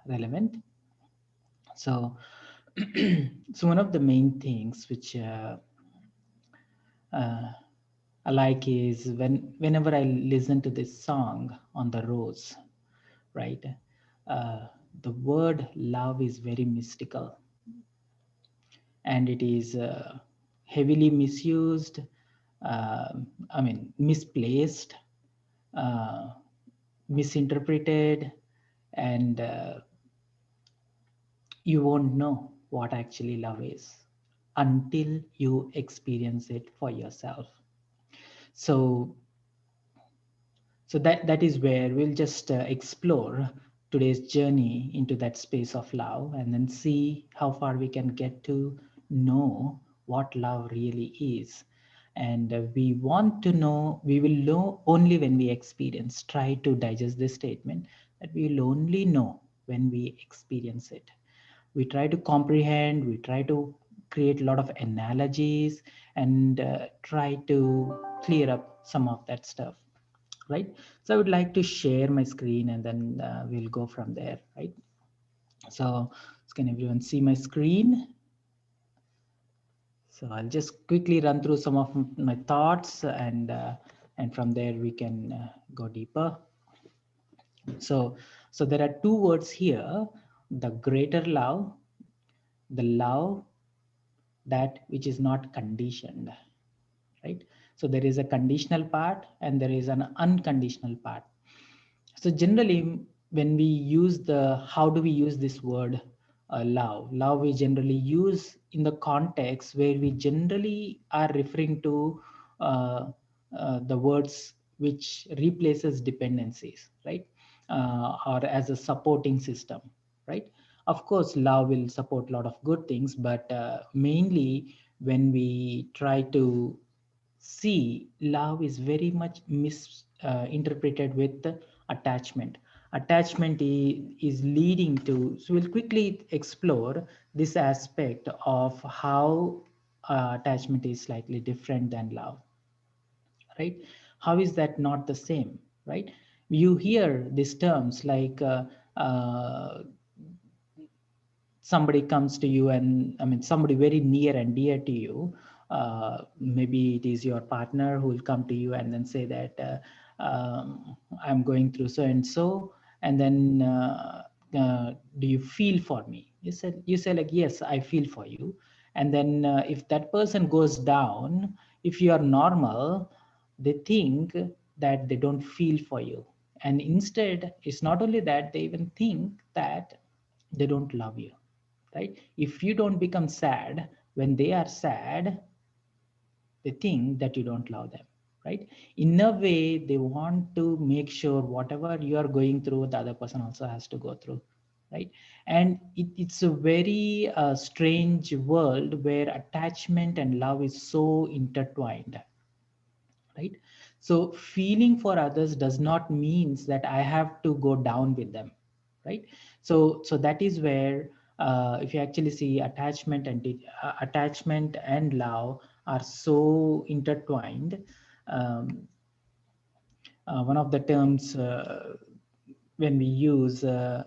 relevant. So, so one of the main things which uh, I like is whenever I listen to this song on the rose, right? Uh, the word love is very mystical, and it is heavily misused, uh, I mean, misplaced, uh, misinterpreted, and you won't know what actually love is until you experience it for yourself. So, so that is where we'll just explore today's journey into that space of love, and then see how far we can get to know what love really is. And we will know only when we experience. Try to digest this statement, that we will only know when we experience it. We try to comprehend, we try to create a lot of analogies, and try to clear up some of that stuff, right? So I would like to share my screen, and then we'll go from there, right? So can everyone see my screen? So I'll just quickly run through some of my thoughts, and from there we can go deeper. So there are two words here: the greater love, the love that which is not conditioned, right? So there is a conditional part and there is an unconditional part. So generally, when we use how do we use this word love we generally use in the context where we generally are referring to uh, the words which replaces dependencies, right? Or as a supporting system, right? Of course love will support a lot of good things, but mainly when we try to see, love is very much misinterpreted with attachment. Attachment is leading to, so we'll quickly explore this aspect of how attachment is slightly different than love, right? How is that not the same, right? You hear these terms like somebody comes to you, and I mean somebody very near and dear to you, maybe it is your partner who will come to you and then say that I'm going through so and so, and then do you feel for me? You say like, yes, I feel for you. And then if that person goes down, if you are normal, they think that they don't feel for you, and instead it's not only that, they even think that they don't love you, right? If you don't become sad when they are sad, they think that you don't love them, right? In a way, they want to make sure whatever you are going through, the other person also has to go through, right? And it's a very strange world where attachment and love is so intertwined, right? So feeling for others does not means that I have to go down with them, right? So that is where if you actually see attachment and love are so intertwined. um, One of the terms when we use uh,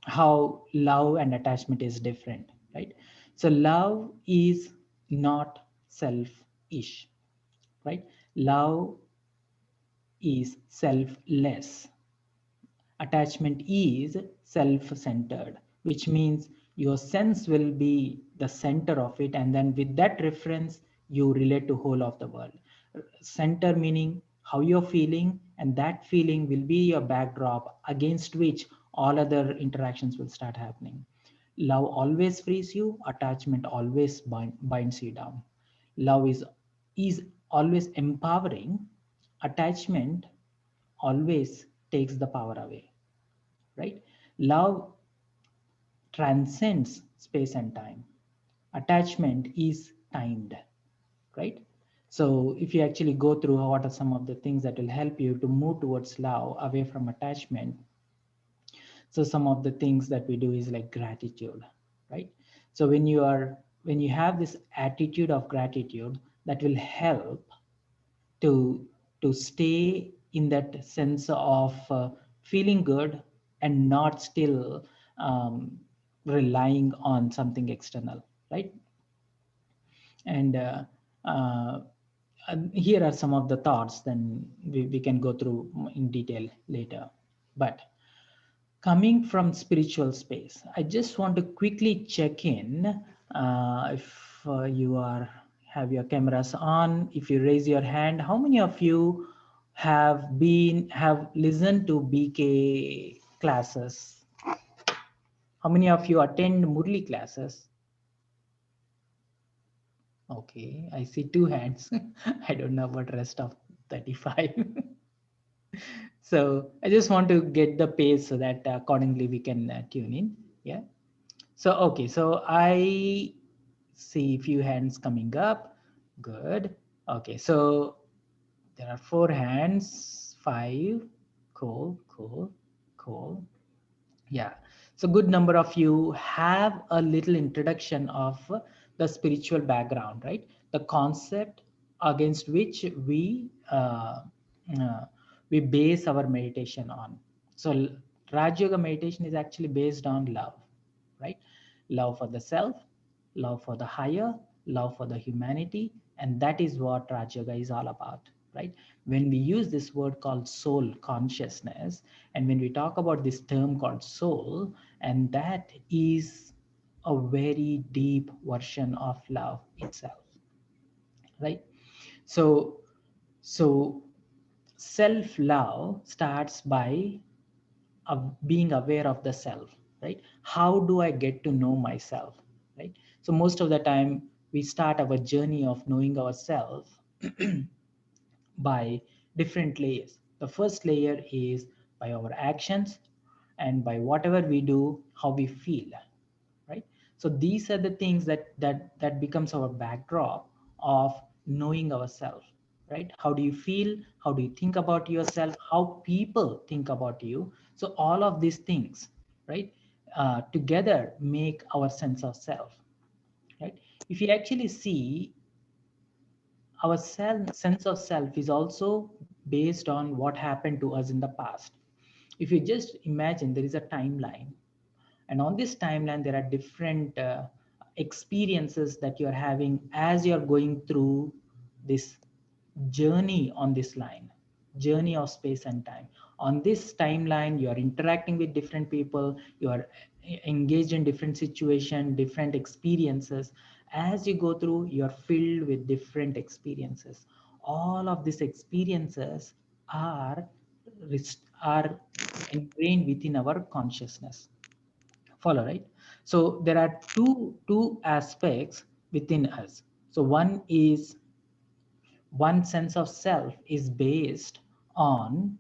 how love and attachment is different, right? So love is not selfish, right? Love is selfless. Attachment is self-centered, which means your sense will be the center of it, and then with that reference you relate to whole of the world. Center meaning how you're feeling, and that feeling will be your backdrop against which all other interactions will start happening. Love always frees you, attachment always binds you down. Love is always empowering, attachment always takes the power away, right? Love transcends space and time. Attachment is timed, right? So if you actually go through what are some of the things that will help you to move towards love away from attachment. So some of the things that we do is like gratitude, right? So when you have this attitude of gratitude, that will help to stay in that sense of feeling good and not still um, relying on something external, right? And here are some of the thoughts, then we can go through in detail later. But coming from spiritual space, I just want to quickly check in. If you are have your cameras on, if you raise your hand, how many of you have listened to BK classes? How many of you attend Murli classes? Okay, I see two hands. I don't know about rest of 35. So I just want to get the pace so that accordingly we can tune in. Yeah. So, okay. So I see a few hands coming up. Good. Okay. So there are four hands, five. Cool, cool, cool. Yeah. So good number of you have a little introduction of the spiritual background, right? The concept against which uh, we base our meditation on. So Raj Yoga meditation is actually based on love, right? Love for the self, love for the higher, love for the humanity, and that is what Raj Yoga is all about, right? When we use this word called soul consciousness, and when we talk about this term called soul, and that is a very deep version of love itself, right? So so self love starts by being aware of the self, right? How do I get to know myself, right? So most of the time we start our journey of knowing ourselves by different layers. The first layer is by our actions, and by whatever we do, how we feel, right? So these are the things that becomes our backdrop of knowing ourselves, right? How do you feel? How do you think about yourself? How people think about you? So all of these things, right, together make our sense of self, right? If you actually see, our sense of self is also based on what happened to us in the past. If you just imagine, there is a timeline, and on this timeline there are different experiences that you're having as you're going through this journey on this line, journey of space and time. On this timeline you are interacting with different people, you are engaged in different situation, different experiences. As you go through, you are filled with different experiences. All of these experiences are are ingrained within our consciousness. Follow, right? So there are two aspects within us. So one sense of self is based on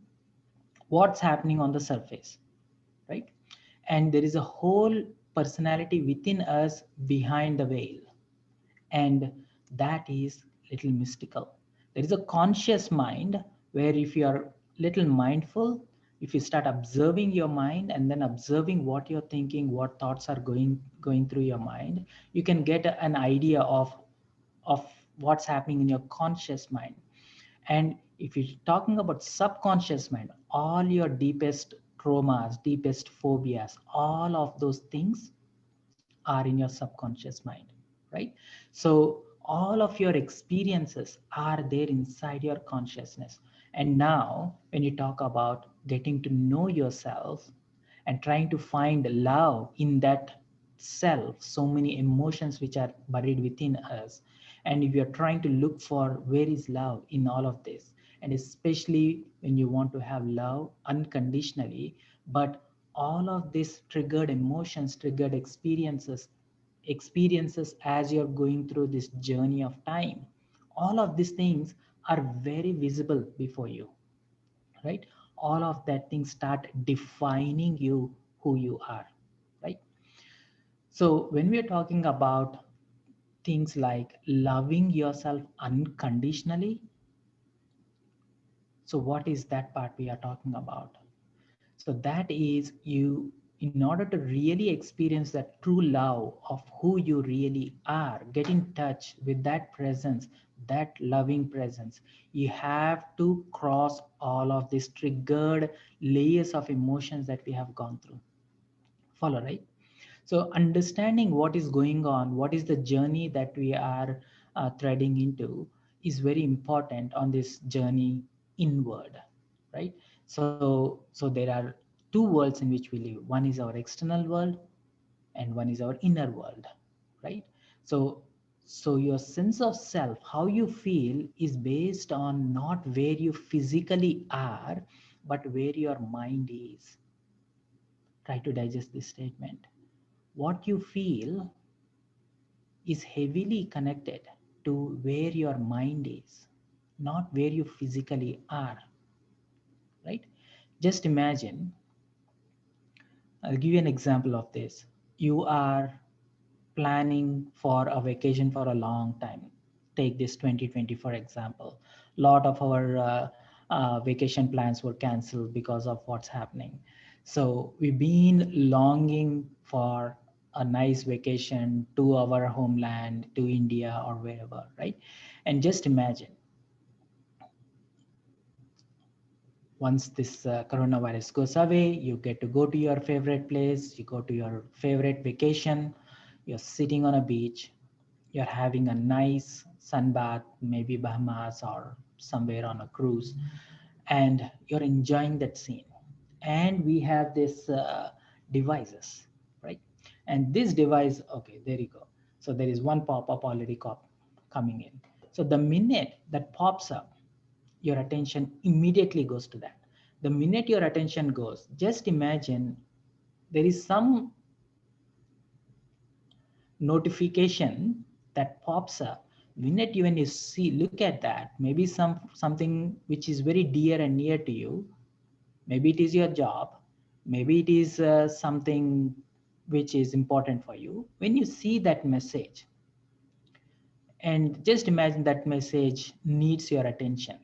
what's happening on the surface, right? And there is a whole personality within us behind the veil, and that is little mystical. There is a conscious mind where if you are little mindful, if you start observing your mind and then observing what you're thinking, what thoughts are going through your mind, you can get an idea of what's happening in your conscious mind. And if you're talking about subconscious mind, all your deepest traumas, deepest phobias, all of those things are in your subconscious mind, right? So all of your experiences are there inside your consciousness. And now when you talk about getting to know yourself and trying to find love in that self, so many emotions which are buried within us, and if you're trying to look for where is love in all of this, and especially when you want to have love unconditionally, but all of these triggered emotions, triggered experiences as you're going through this journey of time, all of these things are very visible before you, right? All of that things start defining you, who you are, right? So when we're talking about things like loving yourself unconditionally, so what is that part we are talking about? So that is, you, in order to really experience that true love of who you really are, get in touch with that presence, that loving presence, you have to cross all of these triggered layers of emotions that we have gone through. Follow, right? So understanding what is going on, what is the journey that we are threading into, is very important on this journey inward, right? So there are two worlds in which we live. One is our external world, and one is our inner world, right? So so your sense of self, how you feel, is based on not where you physically are, but where your mind is. Try to digest this statement. What you feel is heavily connected to where your mind is, not where you physically are, right? Just imagine, I'll give you an example of this. You are planning for a vacation for a long time. Take this 2020 for example. A lot of our vacation plans were canceled because of what's happening. So we've been longing for a nice vacation to our homeland, to India or wherever, right? And just imagine, once this coronavirus goes away, you get to go to your favorite place, you go to your favorite vacation, you're sitting on a beach, you're having a nice sun bath, maybe Bahamas or somewhere on a cruise, and you're enjoying that scene. And we have this devices, right? And this device, okay, there you go. So there is one pop-up already coming in. So the minute that pops up, your attention immediately goes to that. The minute your attention goes, just imagine there is some notification that pops up. Minute you, when you see, look at that, maybe something which is very dear and near to you, maybe it is your job, maybe it is something which is important for you. When you see that message, and just imagine that message needs your attention,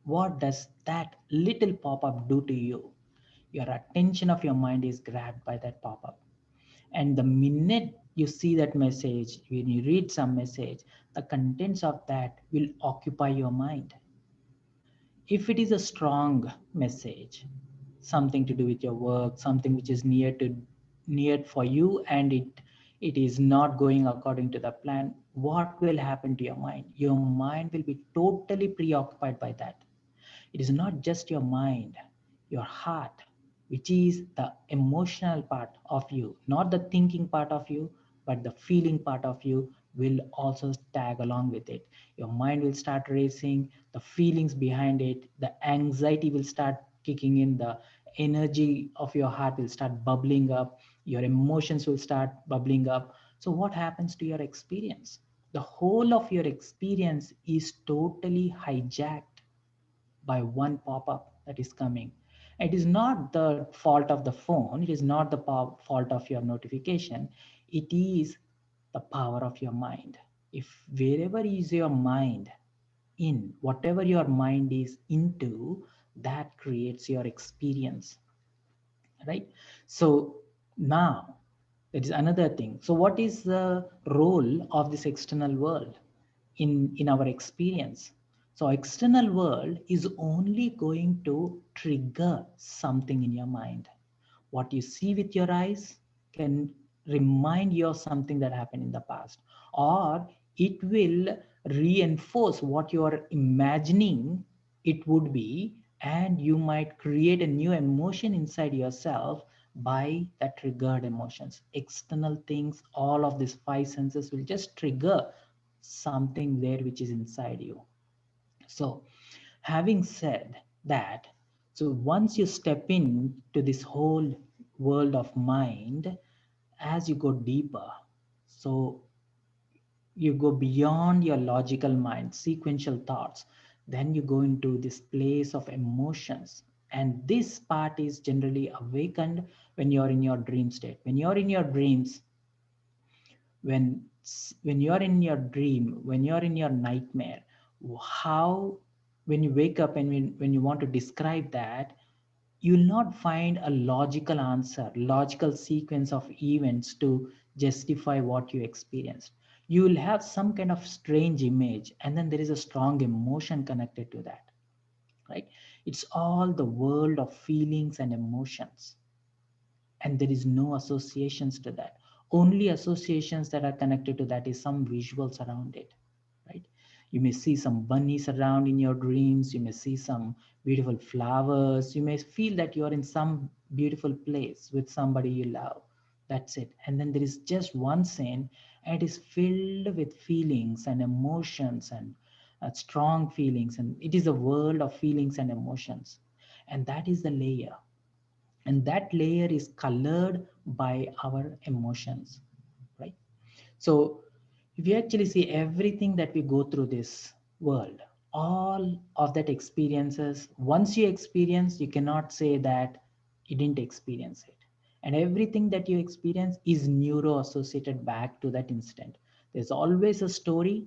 what does that little pop-up do to you? Your attention of your mind is grabbed by that pop-up. And the minute you see that message, when you read some message, the contents of that will occupy your mind. If it is a strong message, something to do with your work, something which is near for you, and it is not going according to the plan, what will happen to your mind? Your mind will be totally preoccupied by that. It is not just your mind, your heart, which is the emotional part of you, not the thinking part of you, but the feeling part of you will also tag along with it. Your mind will start racing, the feelings behind it, the anxiety will start kicking in, the energy of your heart will start bubbling up, your emotions will start bubbling up. So, what happens to your experience? The whole of your experience is totally hijacked by one pop-up that is coming. It is not the fault of the phone, it is not the fault of your notification, it is the power of your mind. If wherever is your mind in, whatever your mind is into, that creates your experience, right? So now there is another thing. So what is the role of this external world in our experience? So external world is only going to trigger something in your mind. What you see with your eyes can remind you of something that happened in the past, or it will reinforce what you are imagining it would be, and you might create a new emotion inside yourself by that triggered emotions. External things, all of these five senses will just trigger something there which is inside you. So having said that, so once you step into this whole world of mind, as you go deeper, so you go beyond your logical mind, sequential thoughts, then you go into this place of emotions. And this part is generally awakened when you're in your dream state. When you're in your dreams, when when you're in your dream, when you're in your nightmare, how, when you wake up and when you want to describe that, you'll not find a logical answer, logical sequence of events to justify what you experienced. you will have some kind of strange image, and then there is a strong emotion connected to that, right? It's all the world of feelings and emotions, and there is no associations to that. Only associations that are connected to that is some visuals around it, right? You may see some bunnies around in your dreams, you may see some beautiful flowers, you may feel that you are in some beautiful place with somebody you love. That's it. And then there is just one scene, and it is filled with feelings and emotions and strong feelings, and it is a world of feelings and emotions. And that is the layer, and that layer is colored by our emotions, right? So if you actually see everything that we go through this world, all of that experiences, once you experience, you cannot say that you didn't experience it. And everything that you experience is neuro associated back to that incident. There's always a story,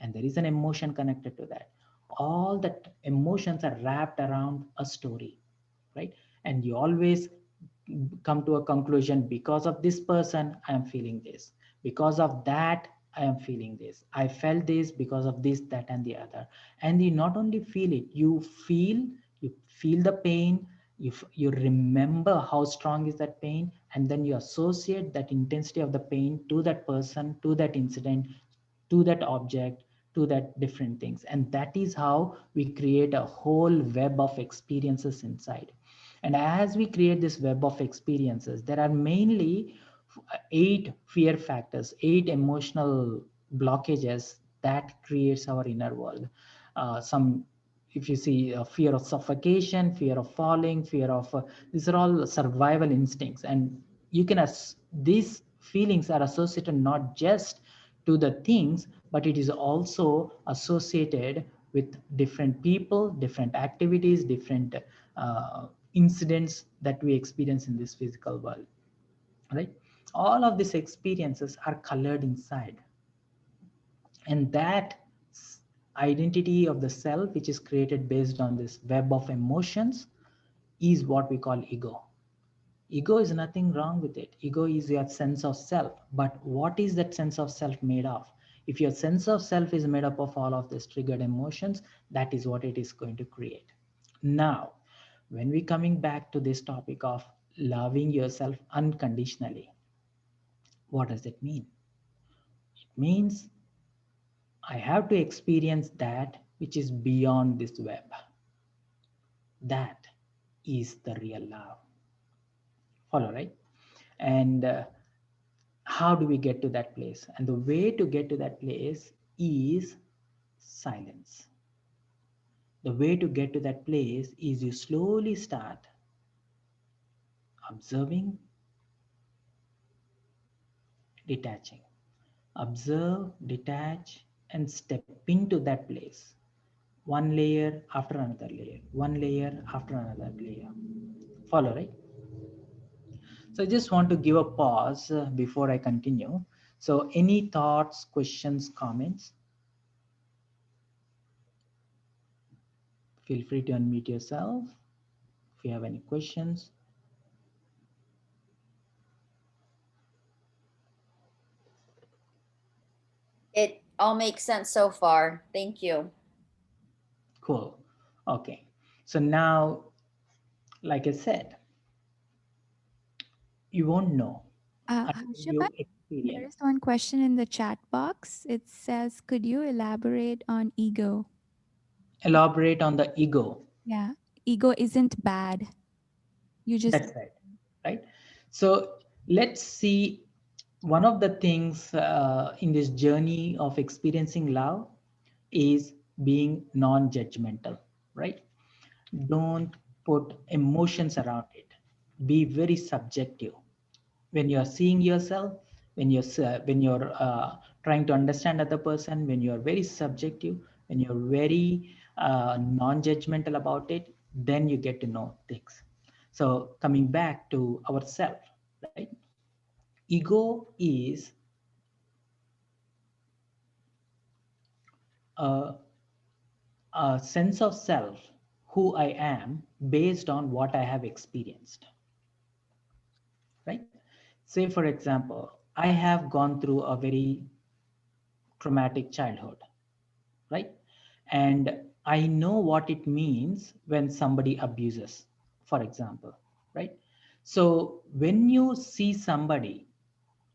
and there is an emotion connected to that. All that emotions are wrapped around a story, right? And you always come to a conclusion: because of this person I am feeling this, because of that I am feeling this, I felt this because of this, that, and the other. And you not only feel it, you feel the pain, you remember how strong is that pain, and then you associate that intensity of the pain to that person, to that incident, to that object, to that different things. And that is how we create a whole web of experiences inside. And as we create this web of experiences, there are mainly 8 fear factors, 8 emotional blockages that creates our inner world. Some, if you see, fear of suffocation, fear of falling, fear of these are all survival instincts. And you can these feelings are associated not just to the things, but it is also associated with different people, different activities, different incidents that we experience in this physical world, right? All of these experiences are colored inside, and that identity of the self, which is created based on this web of emotions, is what we call ego. Ego is nothing wrong with it. Ego is your sense of self. But what is that sense of self made of? If your sense of self is made up of all of these triggered emotions, that is what it is going to create. Now, when we coming back to this topic of loving yourself unconditionally, what does it mean? It means I have to experience that which is beyond this web. That is the real love. Follow, right? And how do we get to that place? And the way to get to that place is silence. The way to get to that place is you slowly start observing, detaching. Observe, detach, and step into that place. One layer after another layer, one layer after another layer. Follow, right? So I just want to give a pause before I continue. So any thoughts, questions, comments? Feel free to unmute yourself if you have any questions. It all makes sense so far. Thank you. Cool. Okay. So now, like I said, you won't know until Harsha, you there experience. is one question in the chat box. It says, could you elaborate on ego? Elaborate on the ego. Yeah, ego isn't bad. You just, That's right. Right. So let's see, one of the things in this journey of experiencing love is being non-judgmental, right? Don't put emotions around it. Be very subjective. When you're seeing yourself, when you're trying to understand other person, when you're very subjective, when you're very non-judgmental about it, then you get to know things. So coming back to ourself, right? Ego is a, a sense of self, who I am based on what I have experienced, right? Say for example, I have gone through a very traumatic childhood, right? And I know what it means when somebody abuses, for example, right? So when you see somebody,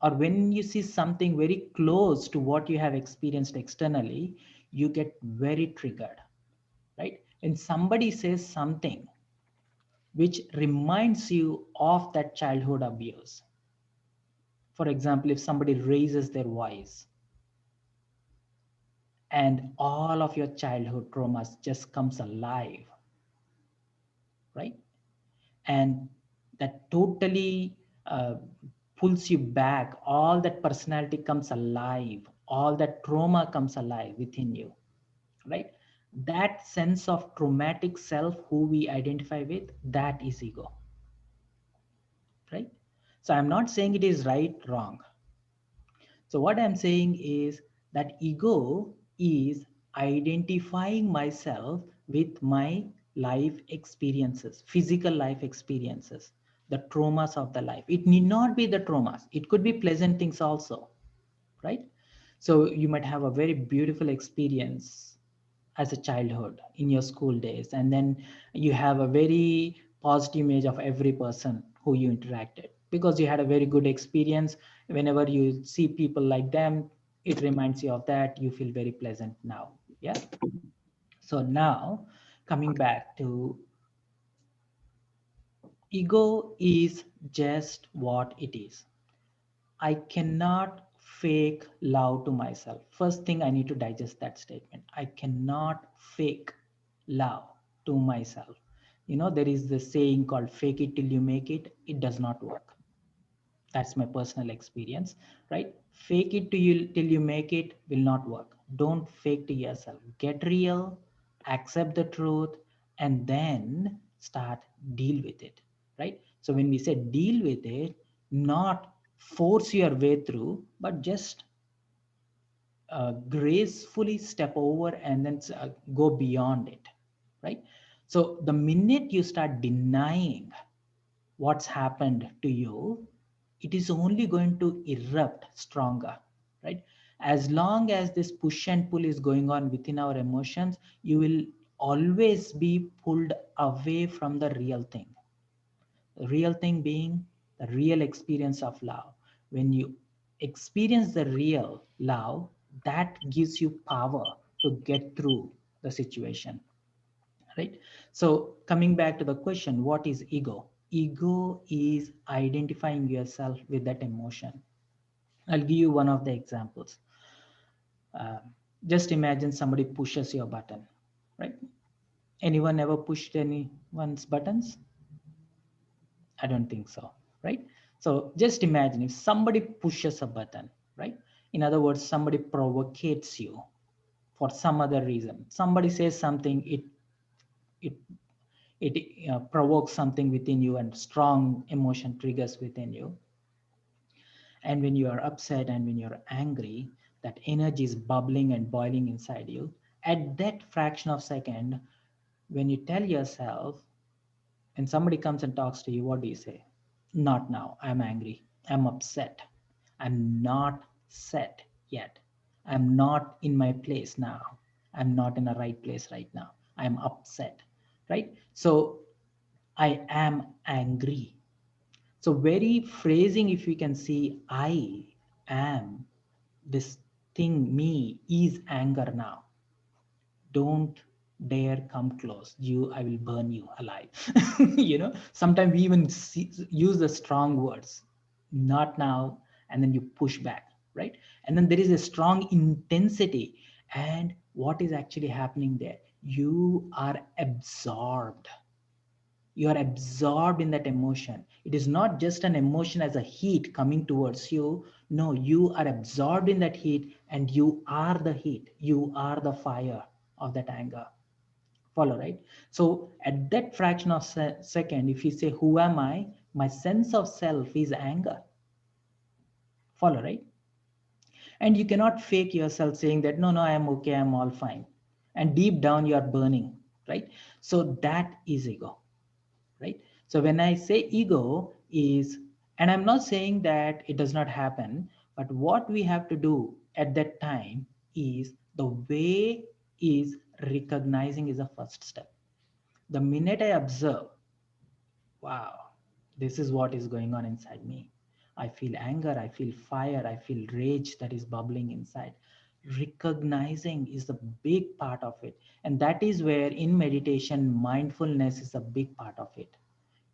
or when you see something very close to what you have experienced externally, you get very triggered, right? When somebody says something which reminds you of that childhood abuse, for example, if somebody raises their voice and all of your childhood traumas just comes alive, right? And that totally pulls you back, all that personality comes alive, all that trauma comes alive within you, right? That sense of traumatic self who we identify with, that is ego, right? So I'm not saying it is right, wrong. So what I'm saying is that ego is identifying myself with my life experiences, physical life experiences, the traumas of the life. It need not be the traumas. It could be pleasant things also, right? So you might have a very beautiful experience as a childhood in your school days, and then you have a very positive image of every person who you interacted because you had a very good experience. Whenever you see people like them, it reminds you of that. You feel very pleasant now. Yeah. So now, coming back to ego, is just what it is. I cannot fake love to myself. First thing, I need to digest that statement. I cannot fake love to myself. You know, there is this saying called fake it till you make it. It does not work. That's my personal experience, right? Fake it till you make it will not work. Don't fake to yourself. Get real, accept the truth, and then start deal with it, right? So when we say deal with it, not force your way through, but just gracefully step over and then go beyond it, right? So the minute you start denying what's happened to you, it is only going to erupt stronger, right? As long as this push and pull is going on within our emotions, you will always be pulled away from the real thing. The real thing being the real experience of love. When you experience the real love, that gives you power to get through the situation, right? So coming back to the question, what is ego? Ego is identifying yourself with that emotion. I'll give you one of the examples. uh, just imagine somebody pushes your button, right? Anyone ever pushed anyone's buttons? I don't think so, right? So just imagine if somebody pushes a button, right? In other words, somebody provocates you for some other reason. Somebody says something, it it provokes something within you, and strong emotion triggers within you. And when you are upset and when you're angry, that energy is bubbling and boiling inside you. At that fraction of second, when you tell yourself, and somebody comes and talks to you, what do you say? Not now. I'm angry. I'm upset. I'm not set yet. I'm not in my place now. I'm not in a right place right now. I'm upset, right? So I am angry. So, very phrasing, if we can see, I am this thing, me is anger now. Don't dare come close. I will burn you alive. Sometimes we even use the strong words, not now, and then you push back, right? And then there is a strong intensity. And what is actually happening there? You are absorbed. You are absorbed in that emotion. It is not just an emotion as a heat coming towards you. No, you are absorbed in that heat, and you are the heat. You are the fire of that anger. Follow, right? So at that fraction of second, if you say, who am I? My sense of self is anger. Follow, right? And you cannot fake yourself saying that, no, I am okay, I'm all fine. And deep down, you are burning, right? So that is ego, right? So when I say ego is, and I'm not saying that it does not happen, but what we have to do at that time is the way is recognizing is the first step. The minute I observe, wow, this is what is going on inside me. I feel anger, I feel fire, I feel rage that is bubbling inside. Recognizing is the big part of it. And that is where in meditation, mindfulness is a big part of it.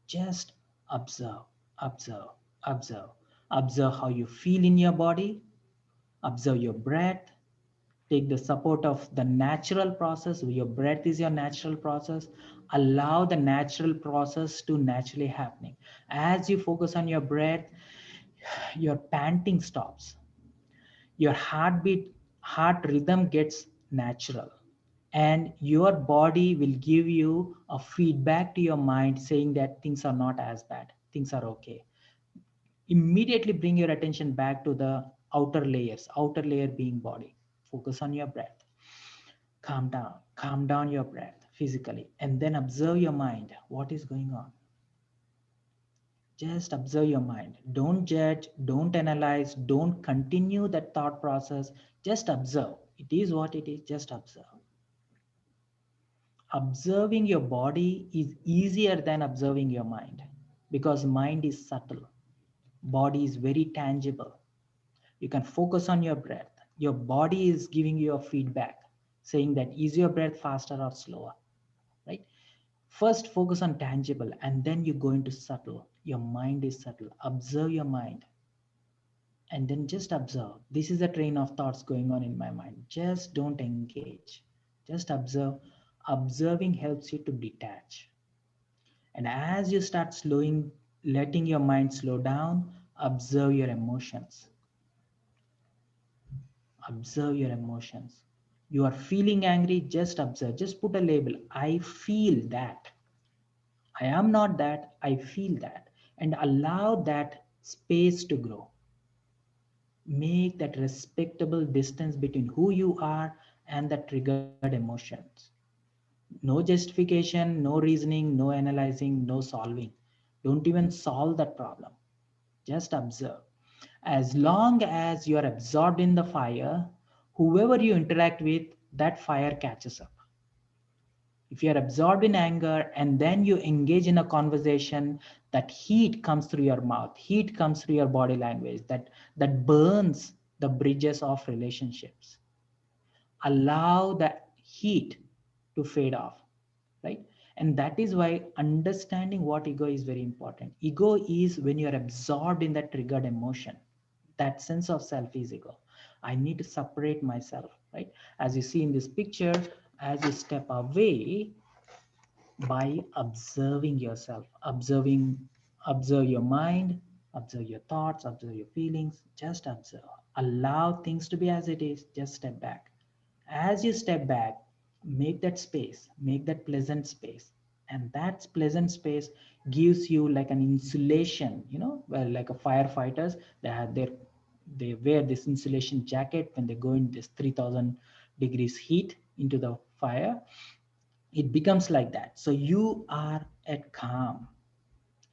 Just observe, observe, observe. Observe how you feel in your body, observe your breath, take the support of the natural process. Your breath is your natural process. Allow the natural process to naturally happening. As you focus on your breath, your panting stops, your heart rhythm gets natural, and your body will give you a feedback to your mind saying that things are not as bad, things are okay. Immediately bring your attention back to the outer layer being body. Focus on your breath. Calm down your breath physically, and then observe your mind. What is going on? Just observe your mind. Don't judge, don't analyze, don't continue that thought process. Just observe. It is what it is. Just observe. Observing your body is easier than observing your mind, because mind is subtle, body is very tangible. You can focus on your breath. Your body is giving you a feedback saying that is your breath faster or slower, right? First focus on tangible, and then you go into subtle. Your mind is subtle. Observe your mind, and then just observe. This is a train of thoughts going on in my mind. Just don't engage. Just observe. Observing helps you to detach. And as you start slowing, letting your mind slow down, observe your emotions. Observe your emotions. You are feeling angry, just observe. Just put a label. I feel that. I am not that, I feel that. And allow that space to grow. Make that respectable distance between who you are and the triggered emotions. No justification, no reasoning, no analyzing, no solving. Don't even solve that problem. Just observe. As long as you are absorbed in the fire, whoever you interact with, that fire catches up. If you are absorbed in anger and then you engage in a conversation, that heat comes through your mouth, heat comes through your body language, that burns the bridges of relationships. Allow the heat to fade off, right? And that is why understanding what ego is very important. Ego is when you're absorbed in that triggered emotion. That sense of self is ego. I need to separate myself, right? As you see in this picture, as you step away, by observing yourself, observe your mind, observe your thoughts, observe your feelings. Just observe, allow things to be as it is. Just step back. As you step back, make that space, make that pleasant space. And that pleasant space gives you like an insulation, well, like a firefighters, they have their they wear this insulation jacket when they go in this 3000 degrees heat into the fire. It becomes like that. So you are at calm,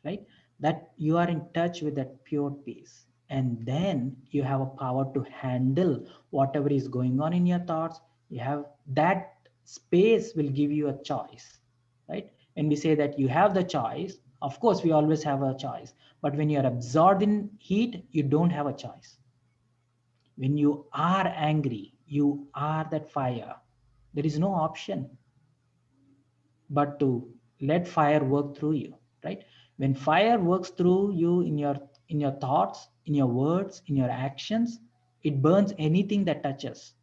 right? That you are in touch with that pure peace, and then you have a power to handle whatever is going on in your thoughts. You have that space will give you a choice, right? When we say that you have the choice, of course we always have a choice, but when you're absorbed in heat, you don't have a choice. When you are angry, you are that fire. There is no option but to let fire work through you, right? When fire works through you in your thoughts, in your words, in your actions, it burns anything that touches.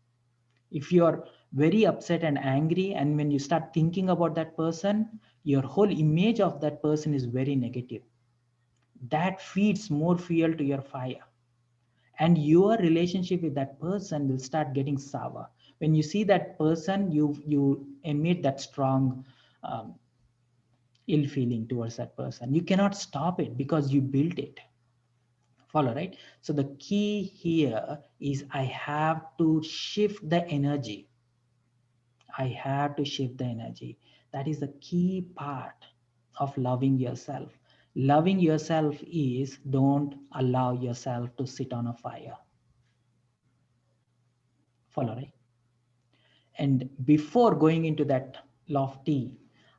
If you're very upset and angry, and when you start thinking about that person, your whole image of that person is very negative. That feeds more fuel to your fire, and your relationship with that person will start getting sour. When you see that person, you emit that strong um, ill feeling towards that person. You cannot stop it because you built it. Follow, right? So the key here is I have to shift the energy. I have to shift the energy. That is the key part of loving yourself. Loving yourself is don't allow yourself to sit on a fire. Follow, right? And before going into that lofty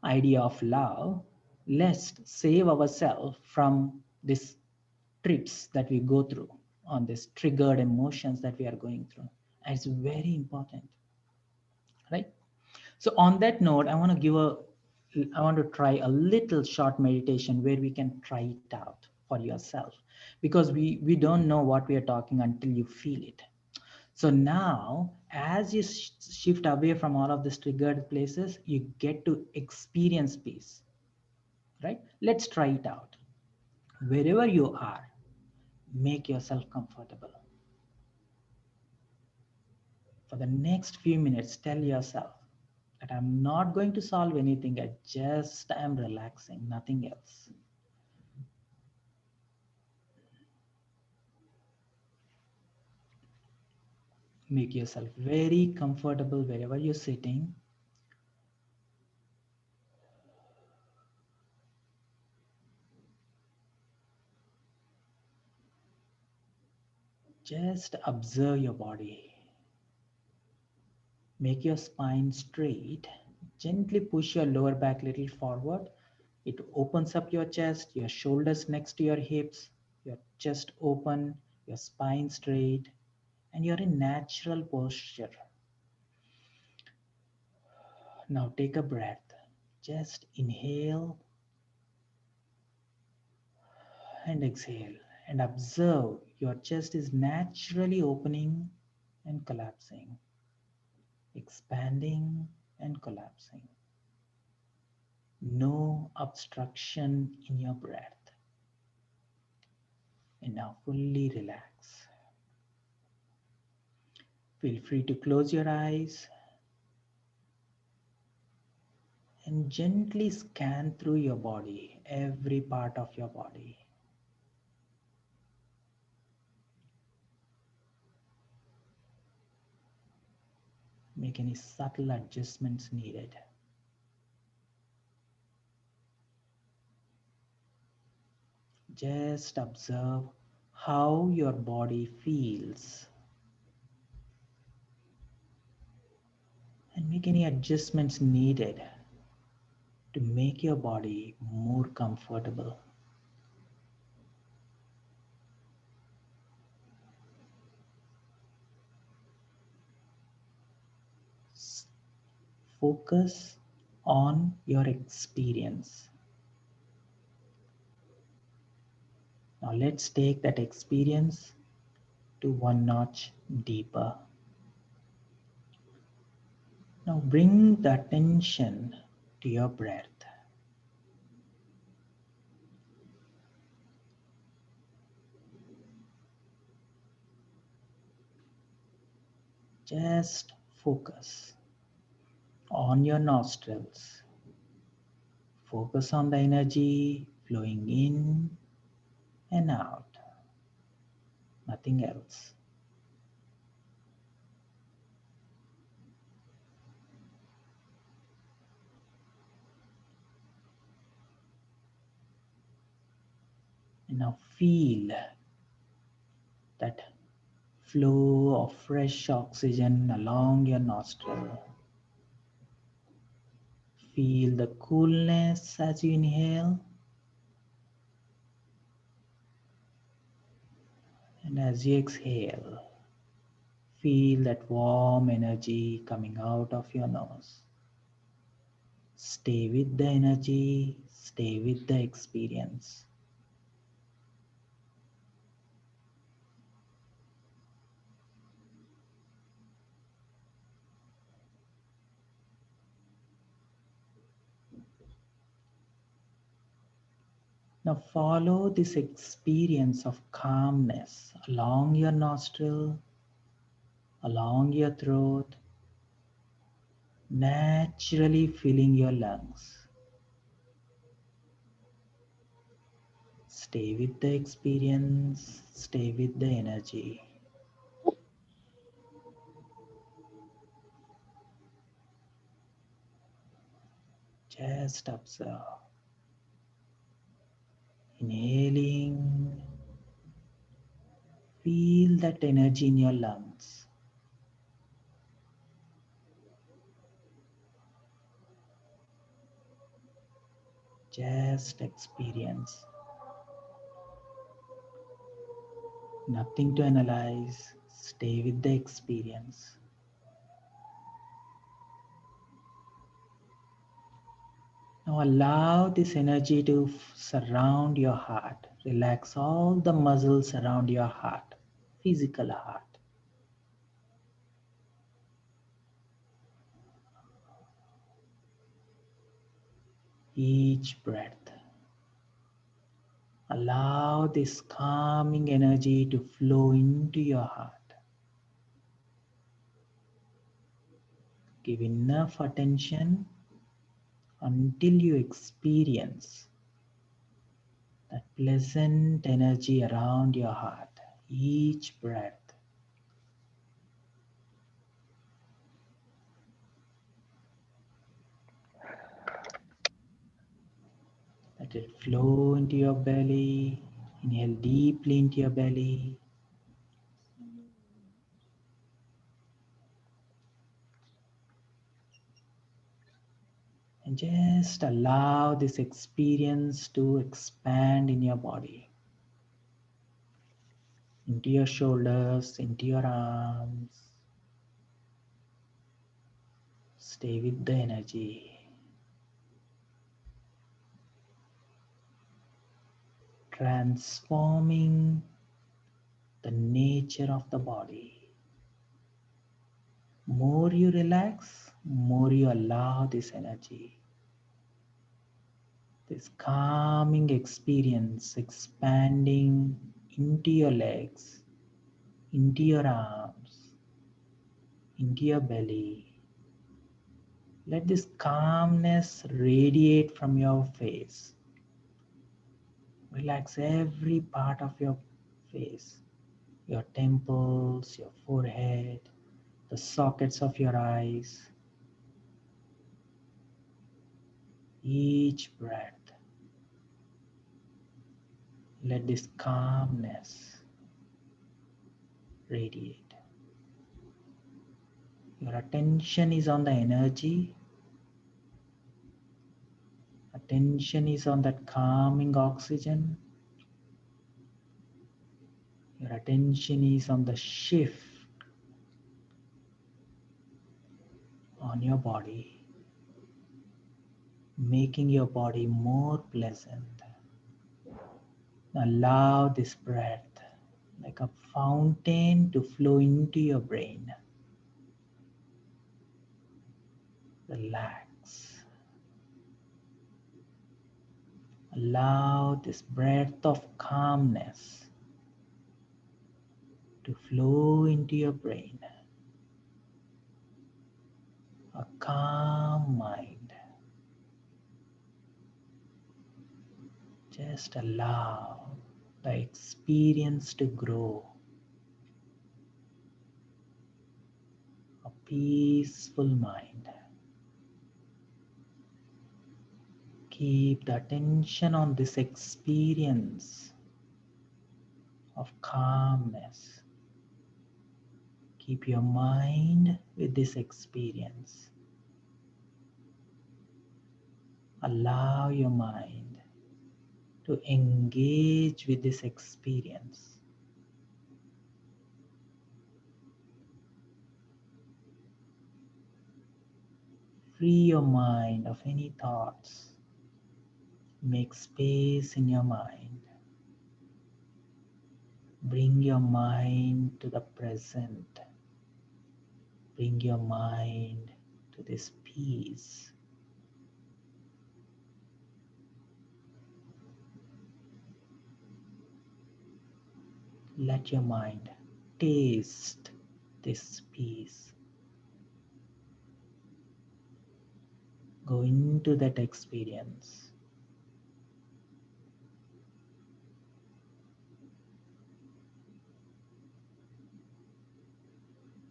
idea of love, let's save ourselves from these trips that we go through, on these triggered emotions that we are going through. And it's very important, right? So on that note, I want to try a little short meditation where we can try it out for yourself, because we don't know what we are talking until you feel it. So now, as you shift away from all of these triggered places, you get to experience peace, right? Let's try it out. Wherever you are, make yourself comfortable. For the next few minutes, tell yourself that I'm not going to solve anything, I just am relaxing, nothing else. Make yourself very comfortable wherever you're sitting. Just observe your body. Make your spine straight. Gently push your lower back a little forward. It opens up your chest, your shoulders next to your hips, your chest open, your spine straight, and you're in natural posture. Now take a breath. Just inhale and exhale, and observe your chest is naturally opening and collapsing, expanding and collapsing. No obstruction in your breath. And now fully relax. Feel free to close your eyes and gently scan through your body, every part of your body. Make any subtle adjustments needed. Just observe how your body feels and make any adjustments needed to make your body more comfortable. Focus on your experience. Now let's take that experience to one notch deeper. Now bring the attention to your breath. Just focus on your nostrils. Focus on the energy flowing in and out. Nothing else. And now feel that flow of fresh oxygen along your nostril. Feel the coolness as you inhale, and as you exhale, feel that warm energy coming out of your nose. Stay with the energy, stay with the experience. Now follow this experience of calmness along your nostril, along your throat, naturally filling your lungs. Stay with the experience, stay with the energy. Just observe. Inhaling, feel that energy in your lungs. Just experience. Nothing to analyze. Stay with the experience. Now allow this energy to surround your heart. Relax all the muscles around your heart, physical heart. Each breath, allow this calming energy to flow into your heart. Give enough attention until you experience that pleasant energy around your heart. Each breath, let it flow into your belly. Inhale deeply into your belly. And just allow this experience to expand in your body, into your shoulders, into your arms. Stay with the energy, transforming the nature of the body. More you relax, more you allow this energy, this calming experience expanding into your legs, into your arms, into your belly. Let this calmness radiate from your face. Relax every part of your face, your temples, your forehead, the sockets of your eyes. Each breath, let this calmness radiate. Your attention is on the energy. Attention is on that calming oxygen. Your attention is on the shift on your body, making your body more pleasant. Allow this breath like a fountain to flow into your brain. Relax. Allow this breath of calmness to flow into your brain. A calm mind. Just allow the experience to grow. A peaceful mind. Keep the attention on this experience of calmness. Keep your mind with this experience. Allow your mind to engage with this experience. Free your mind of any thoughts. Make space in your mind. Bring your mind to the present. Bring your mind to this peace. Let your mind taste this peace. Go into that experience.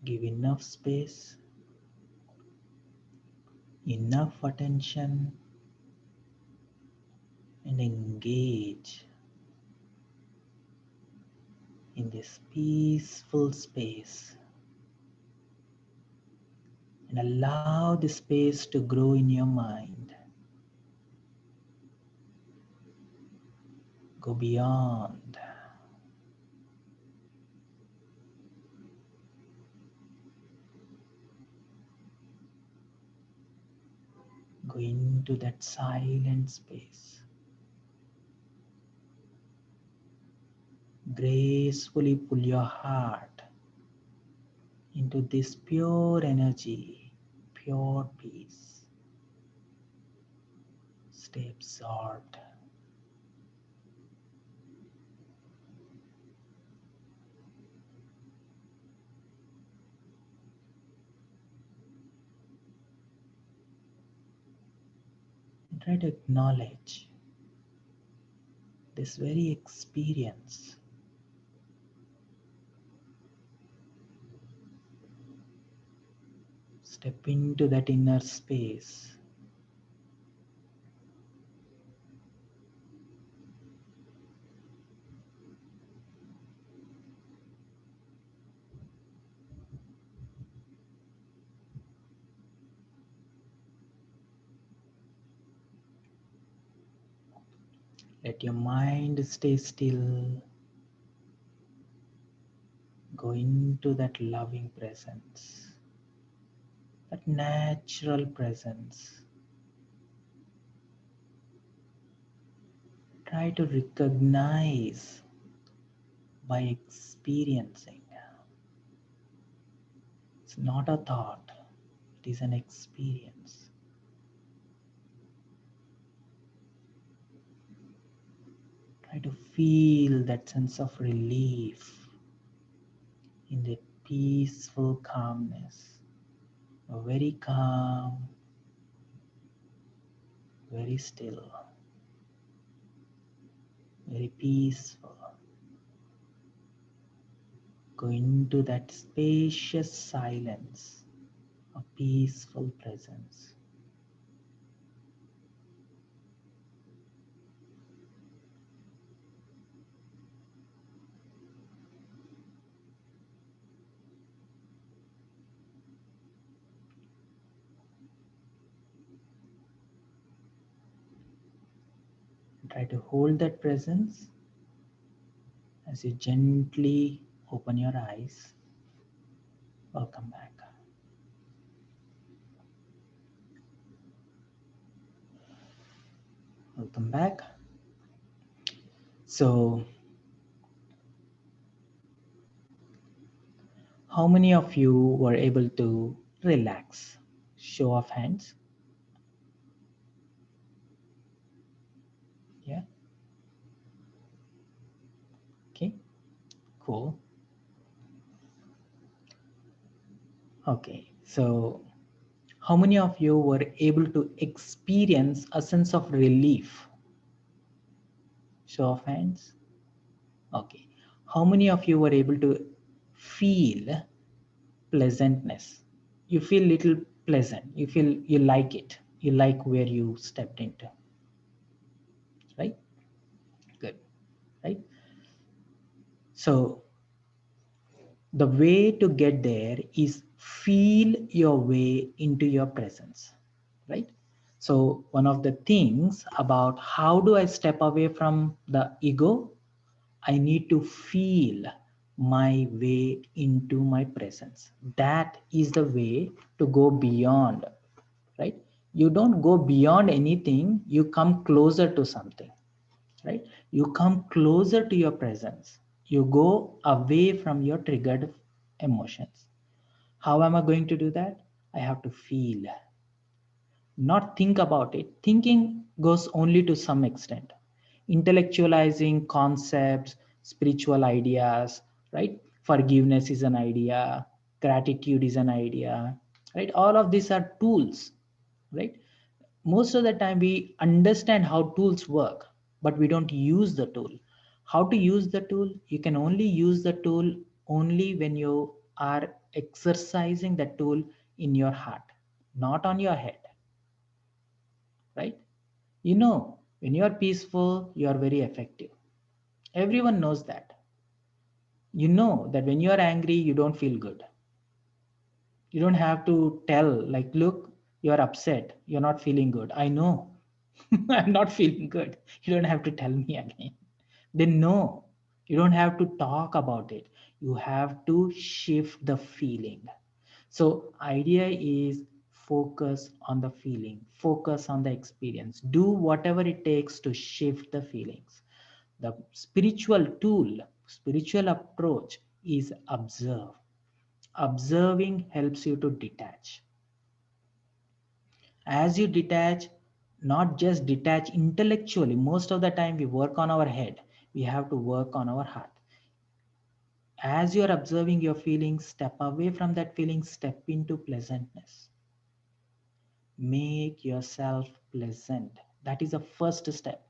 Give enough space, enough attention, and engage in this peaceful space. And allow the space to grow in your mind. Go beyond. Go into that silent space. Gracefully pull your heart into this pure energy, pure peace. Stay absorbed. And try to acknowledge this very experience. Step into that inner space. Let your mind stay still. Go into that loving presence, that natural presence. Try to recognize by experiencing. It's not a thought, it is an experience. Try to feel that sense of relief in that peaceful calmness. Very calm, very still, very peaceful. Go into that spacious silence, a peaceful presence. Try to hold that presence as you gently open your eyes. Welcome back. Welcome back. So, how many of you were able to relax? Show of hands. Yeah. Okay. Cool. Okay. So, how many of you were able to experience a sense of relief? Show of hands. Okay. How many of you were able to feel pleasantness? You feel little pleasant. You feel you like it. You like where you stepped into. Right? Good. Right? So the way to get there is feel your way into your presence. Right? So one of the things about how do I step away from the ego? I need to feel my way into my presence. That is the way to go beyond, right? You don't go beyond anything, you come closer to something, right? You come closer to your presence. You go away from your triggered emotions. How am I going to do that? I have to feel, not think about it. Thinking goes only to some extent. Intellectualizing concepts, spiritual ideas, right? Forgiveness is an idea, gratitude is an idea, right? All of these are tools, right? Most of the time we understand how tools work, but we don't use the tool. How to use the tool? You can only use the tool only when you are exercising the tool in your heart, not on your head, right? You know, when you are peaceful, you are very effective. Everyone knows that. You know that when you are angry, you don't feel good. You don't have to tell, like, look, you are upset. You're not feeling good. I know. I'm not feeling good. You don't have to tell me again. They know. You don't have to talk about it. You have to shift the feeling. So idea is focus on the feeling, focus on the experience, do whatever it takes to shift the feelings. The spiritual tool, spiritual approach is observe. Observing helps you to detach. As you detach, not just detach intellectually, most of the time we work on our head, we have to work on our heart. As you're observing your feelings, step away from that feeling, step into pleasantness. Make yourself pleasant. That is the first step.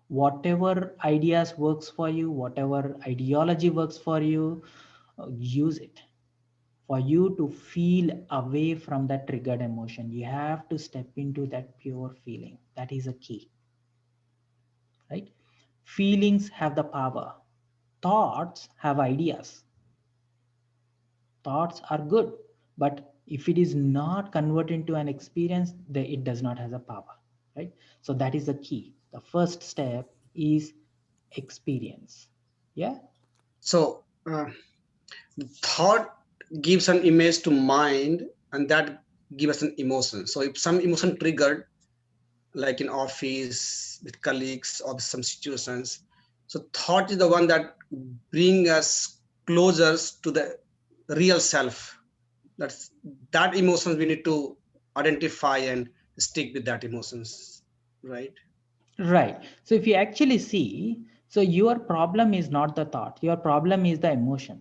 Whatever ideas works for you, whatever ideology works for you, use it. For you to feel away from that triggered emotion, you have to step into that pure feeling. That is a key, right? Feelings have the power. Thoughts have ideas. Thoughts are good, but if it is not converted into an experience, it does not have a power, right? So that is the key. The first step is experience. Yeah. So thought gives an image to mind, and that gives us an emotion. So if some emotion triggered, like in office with colleagues or some situations, so thought is the one that bring us closer to the real self. That's that emotions we need to identify and stick with that emotions, right? Right. So if you actually see, so your problem is not the thought, your problem is the emotion.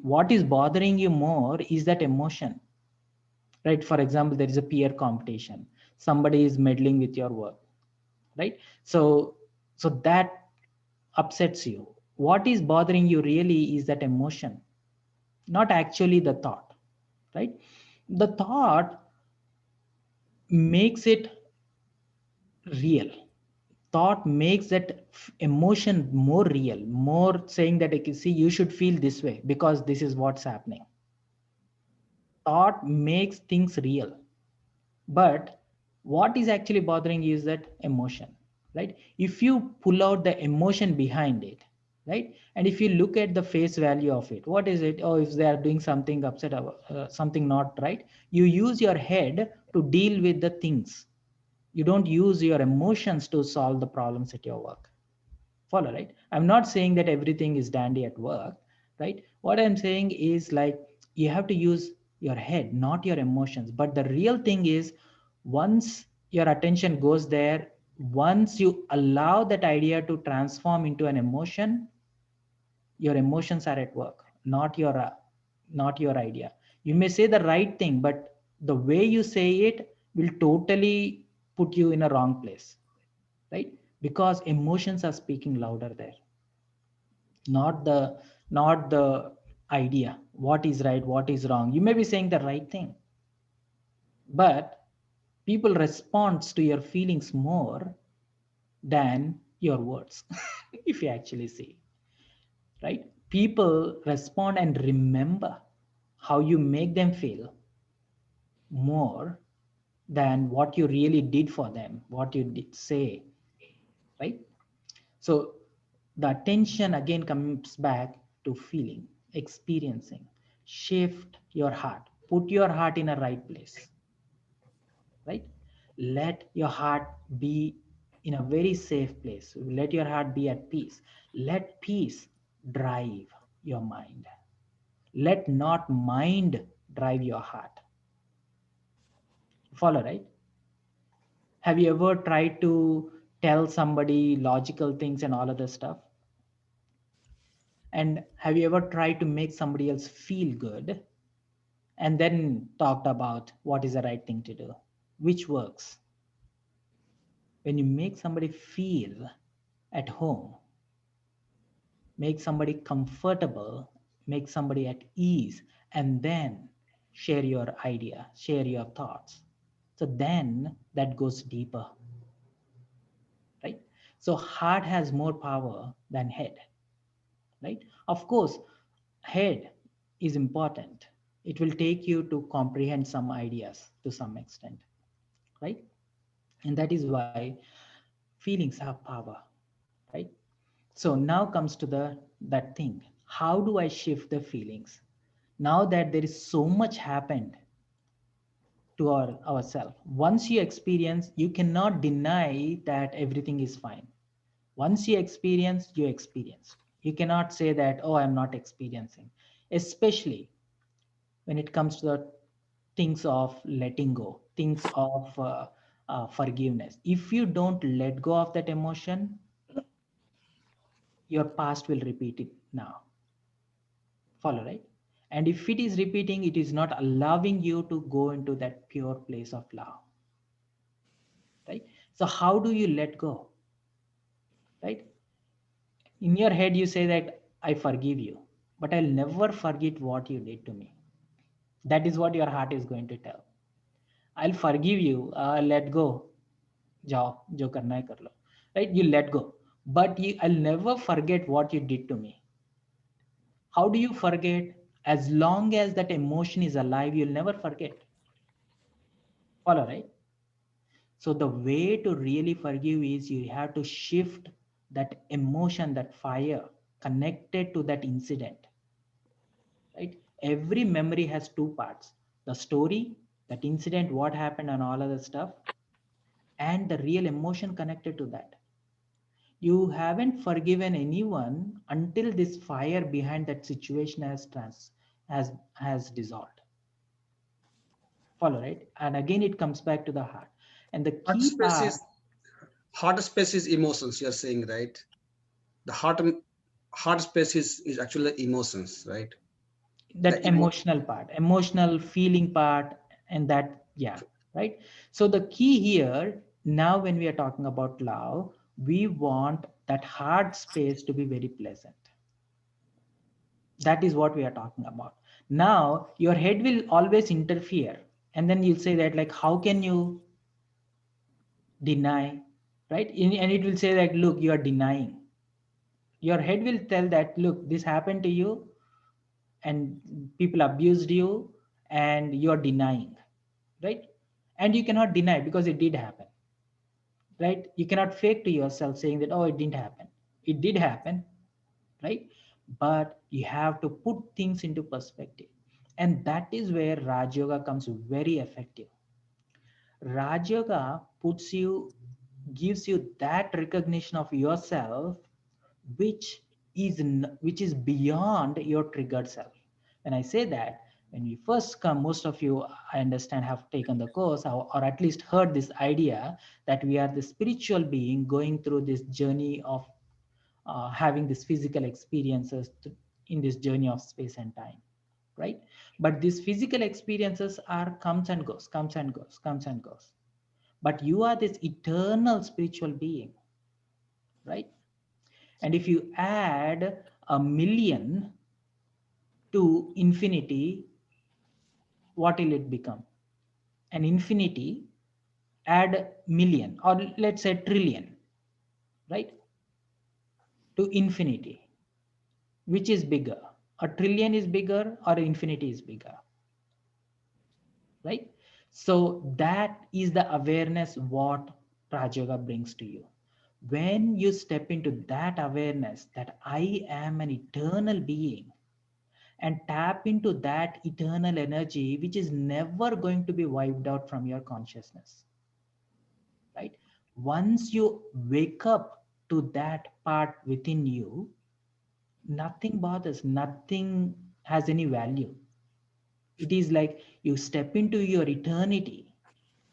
What is bothering you more is that emotion, right? For example, there is a peer competition, somebody is meddling with your work, right? So that upsets you. What is bothering you really is that emotion, not actually the thought, right? The thought makes it real. Thought makes that emotion more real, more saying that, okay, see, you should feel this way because this is what's happening. Thought makes things real. But what is actually bothering you is that emotion, right? If you pull out the emotion behind it, right, and if you look at the face value of it, what is it? Oh, if they are doing something upset about something not right, you use your head to deal with the things. You don't use your emotions to solve the problems at your work. Follow, right? I'm not saying that everything is dandy at work, right? What I'm saying is, like, you have to use your head, not your emotions. But the real thing is, once your attention goes there, once you allow that idea to transform into an emotion, your emotions are at work, not your idea. You may say the right thing, but the way you say it will totally put you in a wrong place, right? Because emotions are speaking louder there, not the idea. What is right, what is wrong? You may be saying the right thing, but people respond to your feelings more than your words. If you actually see, right? People respond and remember how you make them feel more than what you really did for them, what you did say, right? So the attention again comes back to feeling, experiencing. Shift your heart, put your heart in a right place, right? Let your heart be in a very safe place. Let your heart be at peace. Let peace drive your mind. Let not mind drive your heart. Follow, right? Have you ever tried to tell somebody logical things and all of this stuff? And have you ever tried to make somebody else feel good and then talked about what is the right thing to do? Which works? When you make somebody feel at home, make somebody comfortable, make somebody at ease, and then share your idea, share your thoughts. So then that goes deeper, right? So heart has more power than head, right? Of course, head is important. It will take you to comprehend some ideas to some extent, right? And that is why feelings have power, right? So now comes to that thing. How do I shift the feelings? Now that there is so much happened to ourselves. Once you experience, you cannot deny that everything is fine. Once you experience, you experienced. You cannot say that, oh, I'm not experiencing. Especially when it comes to the things of letting go, things of forgiveness. If you don't let go of that emotion, your past will repeat it now. Follow, right? And if it is repeating, it is not allowing you to go into that pure place of love, right? So how do you let go, right? In your head, you say that I forgive you, but I'll never forget what you did to me. That is what your heart is going to tell. I'll forgive you, let go. Jao, jo karna hai kar lo. Right? You let go. But I'll never forget what you did to me. How do you forget? As long as that emotion is alive, you'll never forget. Follow, right? So the way to really forgive is you have to shift that emotion, that fire connected to that incident, right? Every memory has two parts: the story, that incident, what happened, and all other stuff, and the real emotion connected to that. You haven't forgiven anyone until this fire behind that situation has dissolved. Follow, right? And again, it comes back to the heart. And the Heart key space part, is heart space is emotions. You're saying, right? The heart space is actually emotions, right? that The emo- emotional feeling part, and that, yeah, right? So the key here, now when we are talking about love, we want that heart space to be very pleasant. That is what we are talking about. Now your head will always interfere, and then you'll say that, like, how can you deny, right? And it will say that, look, you are denying. Your head will tell that, look, this happened to you and people abused you and you're denying, right? And you cannot deny because it did happen, right? You cannot fake to yourself saying that, oh, it didn't happen. It did happen, right? But you have to put things into perspective, and that is where Raj Yoga comes very effective. Raj Yoga gives you that recognition of yourself, which which is beyond your triggered self. When I say that, when we first come, most of you, I understand, have taken the course, or at least heard this idea that we are the spiritual being going through this journey of having these physical experiences in this journey of space and time, right? But these physical experiences are comes and goes, comes and goes, comes and goes. But you are this eternal spiritual being, right? And if you add a million to infinity, what will it become? An infinity, add million, or let's say trillion, right? To infinity. Which is bigger? A trillion is bigger or infinity is bigger? Right? So that is the awareness what Raj Yoga brings to you. When you step into that awareness that I am an eternal being, and tap into that eternal energy which is never going to be wiped out from your consciousness, right? Once you wake up to that part within you, nothing bothers, nothing has any value. It is like you step into your eternity,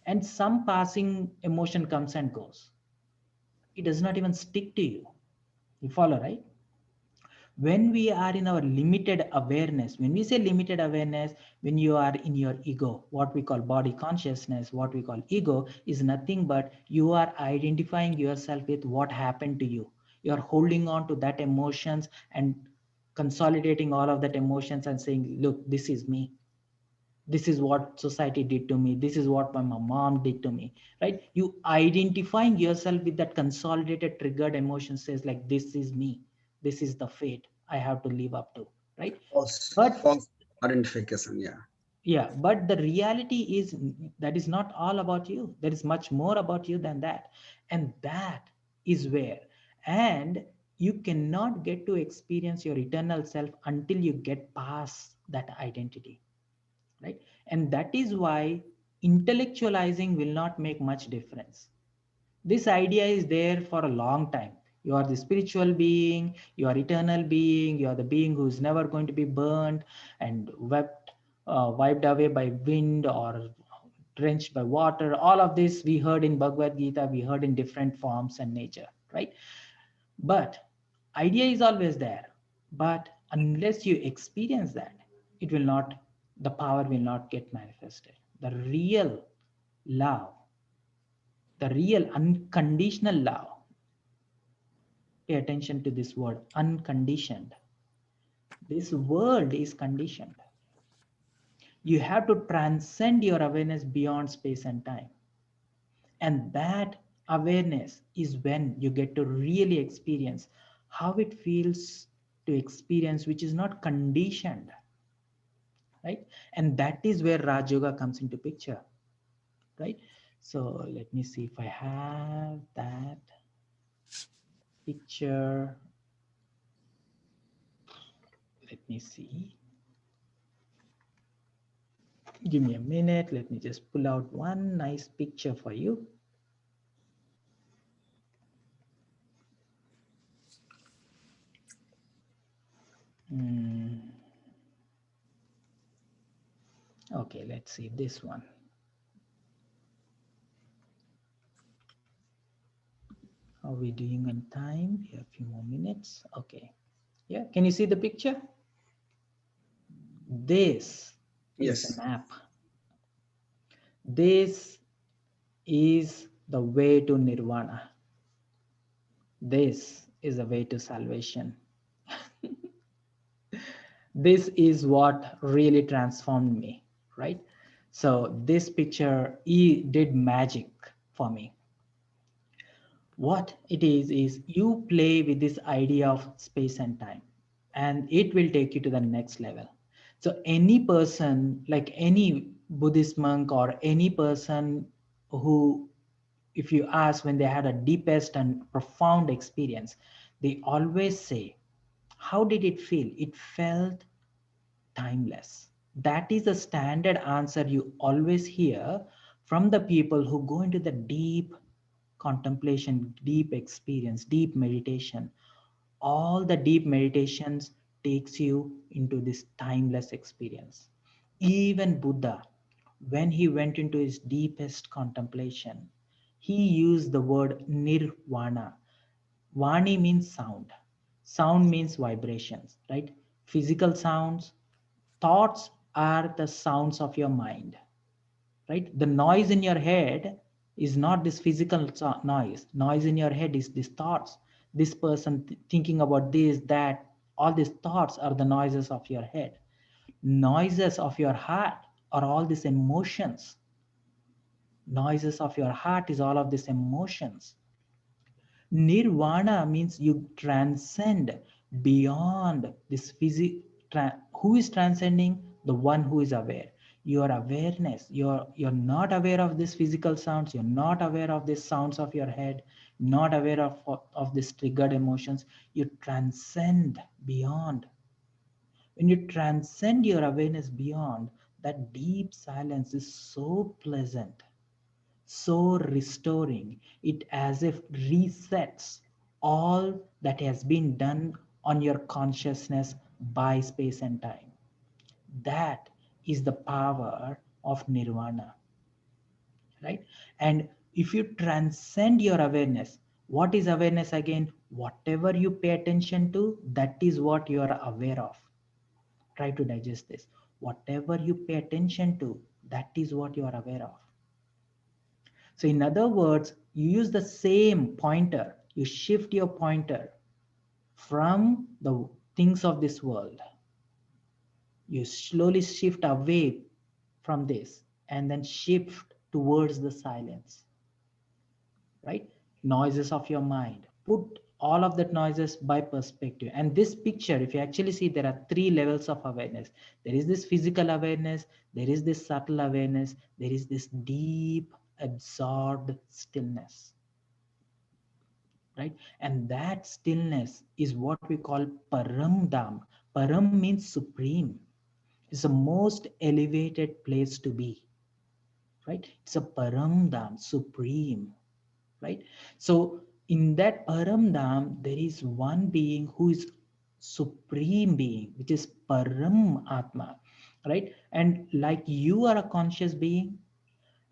and some passing emotion comes and goes. It does not even stick to you. You follow, right? When we are in our limited awareness, when we say limited awareness, when you are in your ego, what we call body consciousness, what we call ego, is nothing but you are identifying yourself with what happened to you. You are holding on to that emotions and consolidating all of that emotions and saying, look, this is me, this is what society did to me, this is what my mom did to me, right? You identifying yourself with that consolidated triggered emotion says, like, this is me, this is the fate I have to live up to, right? But false identification. Yeah. yeah, but the reality is that is not all about you. There is much more about you than that. And that is where, and you cannot get to experience your eternal self until you get past that identity, right? And that is why intellectualizing will not make much difference. This idea is there for a long time. You are the spiritual being, you are eternal being, you are the being who is never going to be burned and wiped away by wind or drenched by water. All of this we heard in Bhagavad Gita, we heard in different forms and nature, right? But idea is always there. But unless you experience that, it will not, the power will not get manifested. The real love, the real unconditional love, pay attention to this word, unconditioned. This world is conditioned. You have to transcend your awareness beyond space and time. And that awareness is when you get to really experience how it feels to experience, which is not conditioned, right? And that is where Raj Yoga comes into picture, right? So let me see if I have that picture. Let me see. Give me a minute. Let me just pull out one nice picture for you. Okay, let's see this one. How are we doing on time? We have a few more minutes. Okay. Yeah, can you see the picture? This is the Yes. map. This is the way to nirvana. This is the way to salvation. This is what really transformed me, right? So this picture did magic for me. What it is you play with this idea of space and time, and it will take you to the next level. So any person, like any Buddhist monk or any person who, if you ask when they had a deepest and profound experience, they always say, how did it feel? It felt timeless. That is the standard answer you always hear from the people who go into the deep contemplation, deep experience, deep meditation. All the deep meditations takes you into this timeless experience. Even Buddha, when he went into his deepest contemplation, he used the word nirvana. Vani means sound. Sound means vibrations, right? Physical sounds. Thoughts are the sounds of your mind, right? The noise in your head is not this physical noise in your head is these thoughts. This person thinking about this, that, all these thoughts are the noises of your head. Noises of your heart are all these emotions. Noises of your heart is all of these emotions. Nirvana means you transcend beyond this who is transcending? The one who is aware. Your awareness, you're not aware of these physical sounds, you're not aware of these sounds of your head, not aware of these triggered emotions. You transcend beyond. When you transcend your awareness beyond, that deep silence is so pleasant, so restoring. It as if resets all that has been done on your consciousness by space and time. That is the power of nirvana, right? And if you transcend your awareness, what is awareness again? Whatever you pay attention to, that is what you are aware of. Try to digest this. Whatever you pay attention to, that is what you are aware of. So in other words, you use the same pointer, you shift your pointer from the things of this world. You slowly shift away from this and then shift towards the silence, right? Noises of your mind. Put all of that noises by perspective. And this picture, if you actually see, there are three levels of awareness. There is this physical awareness, there is this subtle awareness, there is this deep, absorbed stillness. right? And that stillness is what we call paramdam. Param means supreme. It's the most elevated place to be, right? It's a paramdam, supreme, right? So in that paramdam, there is one being who is supreme being, which is param atma, right? And like you are a conscious being,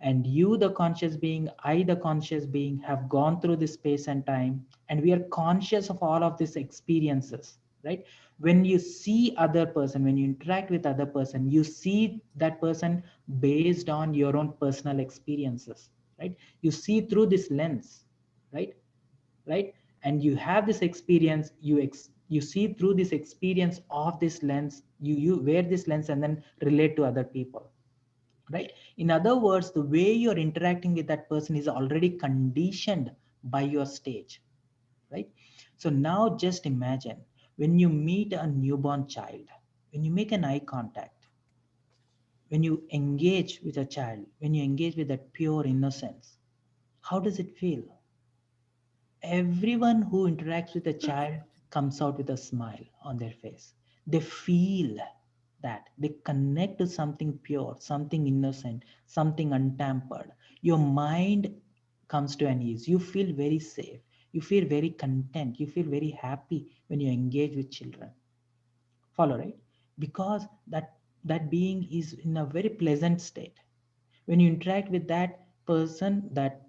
and you the conscious being, I the conscious being, have gone through this space and time, and we are conscious of all of these experiences, right? When you see other person, when you interact with other person, you see that person based on your own personal experiences, right? You see through this lens, right? Right? And you have this experience, you see through this experience of this lens, you wear this lens and then relate to other people, right? In other words, the way you're interacting with that person is already conditioned by your stage, right? So now just imagine when you meet a newborn child, when you make an eye contact, when you engage with a child, when you engage with that pure innocence, how does it feel? Everyone who interacts with a child comes out with a smile on their face. They feel that they connect to something pure, something innocent, something untampered. Your mind comes to an ease. You feel very safe. You feel very content. You feel very happy when you engage with children. Follow, right? Because that being is in a very pleasant state. When you interact with that person, that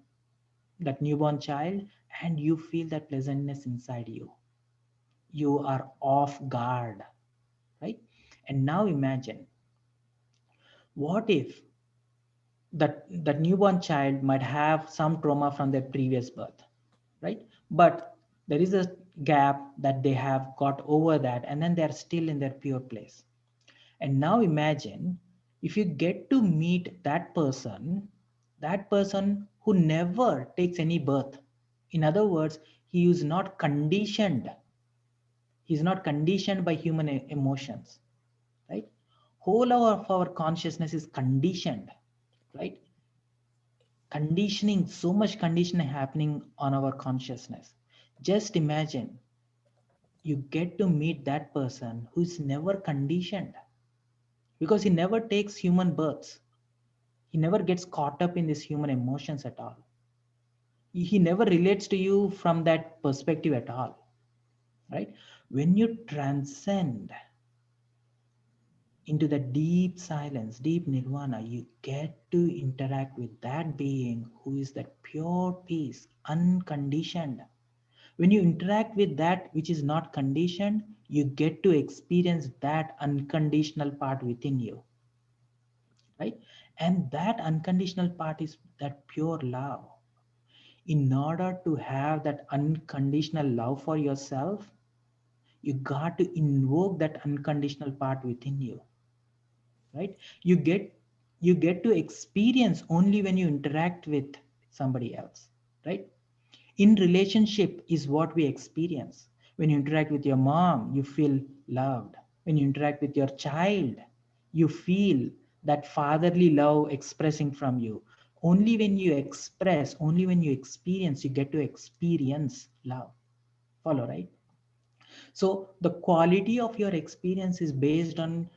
newborn child, and you feel that pleasantness inside you, you are off guard, right? And now imagine, what if that newborn child might have some trauma from their previous birth, right? But there is a gap that they have got over that, and then they're still in their pure place. And now imagine if you get to meet that person who never takes any birth. In other words, he is not conditioned. He's not conditioned by human emotions, right? Whole of our consciousness is conditioned, right? Conditioning, so much conditioning happening on our consciousness. Just imagine you get to meet that person who's never conditioned, because he never takes human births. He never gets caught up in these human emotions at all. He never relates to you from that perspective at all, right? When you transcend into the deep silence, deep nirvana, you get to interact with that being who is that pure peace, unconditioned. When you interact with that which is not conditioned, you get to experience that unconditional part within you, right? And that unconditional part is that pure love. In order to have that unconditional love for yourself, you got to invoke that unconditional part within you, right? You get to experience only when you interact with somebody else, right? In relationship is what we experience. When you interact with your mom, you feel loved. When you interact with your child, you feel that fatherly love expressing from you. Only when you express, only when you experience, you get to experience love. Follow, right? So the quality of your experience is based on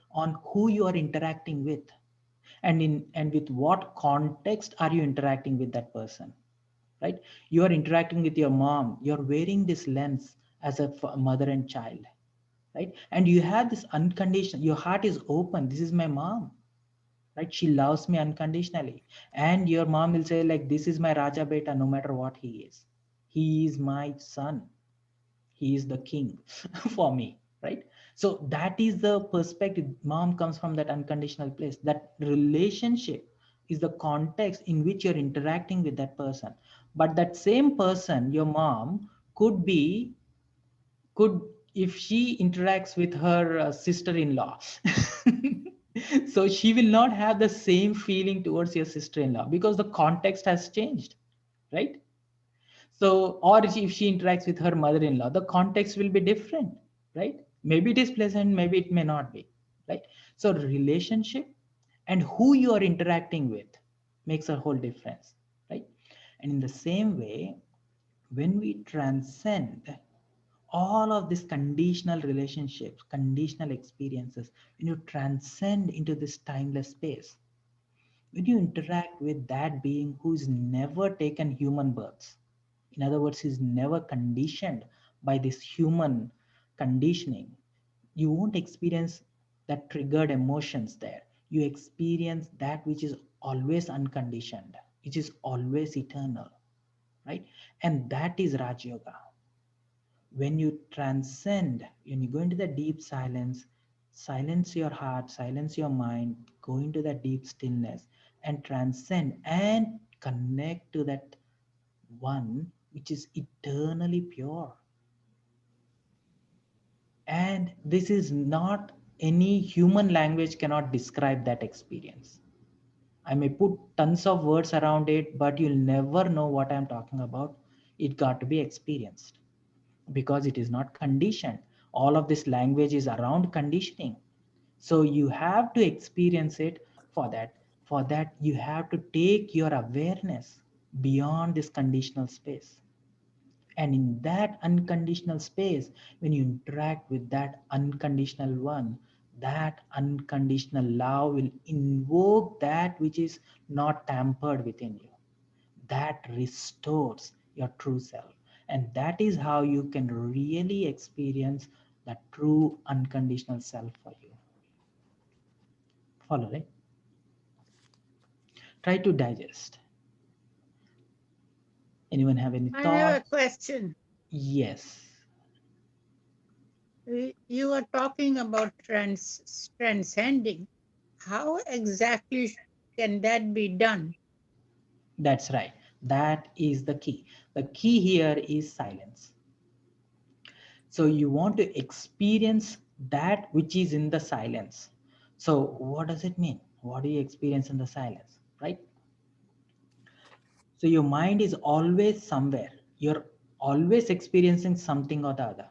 who you are interacting with, and with what context are you interacting with that person, right? You are interacting with your mom, you're wearing this lens as a mother and child, right? And you have this unconditional, your heart is open, this is my mom, right? She loves me unconditionally. And your mom will say like, this is my raja beta, no matter what he is my son, he is the king for me, right? So that is the perspective. Mom comes from that unconditional place. That relationship is the context in which you're interacting with that person. But that same person, your mom, could be could if she interacts with her sister-in-law, so she will not have the same feeling towards your sister-in-law because the context has changed, right? So, or if she interacts with her mother-in-law, the context will be different, right? Maybe it is pleasant, maybe it may not be, right? So, relationship and who you are interacting with makes a whole difference, right? And in the same way, When we transcend all of these conditional relationships, conditional experiences, when you transcend into this timeless space, when you interact with that being who's never taken human births, in other words, he's never conditioned by this human conditioning, you won't experience that triggered emotions there. You experience that which is always unconditioned, which is always eternal, right? And that is Raj Yoga. When you transcend, when you go into the deep silence, silence your heart, silence your mind, go into that deep stillness and transcend and connect to that one which is eternally pure. And this is not, any human language cannot describe that experience. I may put tons of words around it, but you'll never know what I'm talking about. It got to be experienced because it is not conditioned. All of this language is around conditioning. So you have to experience it. For that, you have to take your awareness beyond this conditional space. And in that unconditional space, when you interact with that unconditional one, that unconditional love will invoke that which is not tampered within you. That restores your true self. And that is how you can really experience the true unconditional self for you. Follow, right? Try to digest. Anyone have any I have thought? a question. Yes, You are talking about transcending. How exactly can that be done? that's right. That is the key. The key here is silence. So you want to experience that which is in the silence. So what does it mean? What do you experience in the silence, right? So your mind is always somewhere. You're always experiencing something or the other.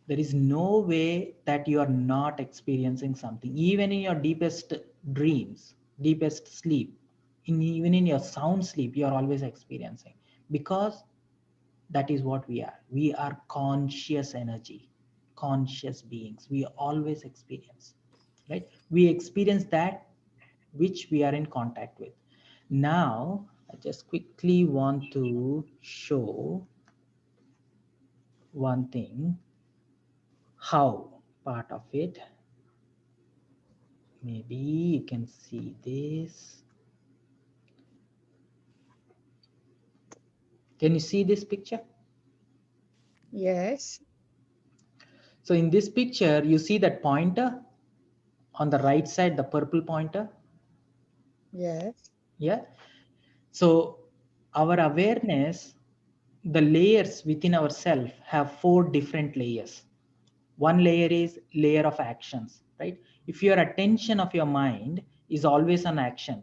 There is no way that you are not experiencing something. Even in your deepest dreams, deepest sleep, even in your sound sleep, you are always experiencing. Because that is what we are. We are conscious energy, conscious beings. We always experience, right? We experience that which we are in contact with. Now I just quickly want to show one thing, how part of it. Maybe you can see this. Can you see this picture? Yes, So in this picture you see that pointer on the right side, the purple pointer. yes, Yeah. So our awareness, the layers within ourself have 4 different layers. One layer is layer of actions, right? If your attention of your mind is always on action,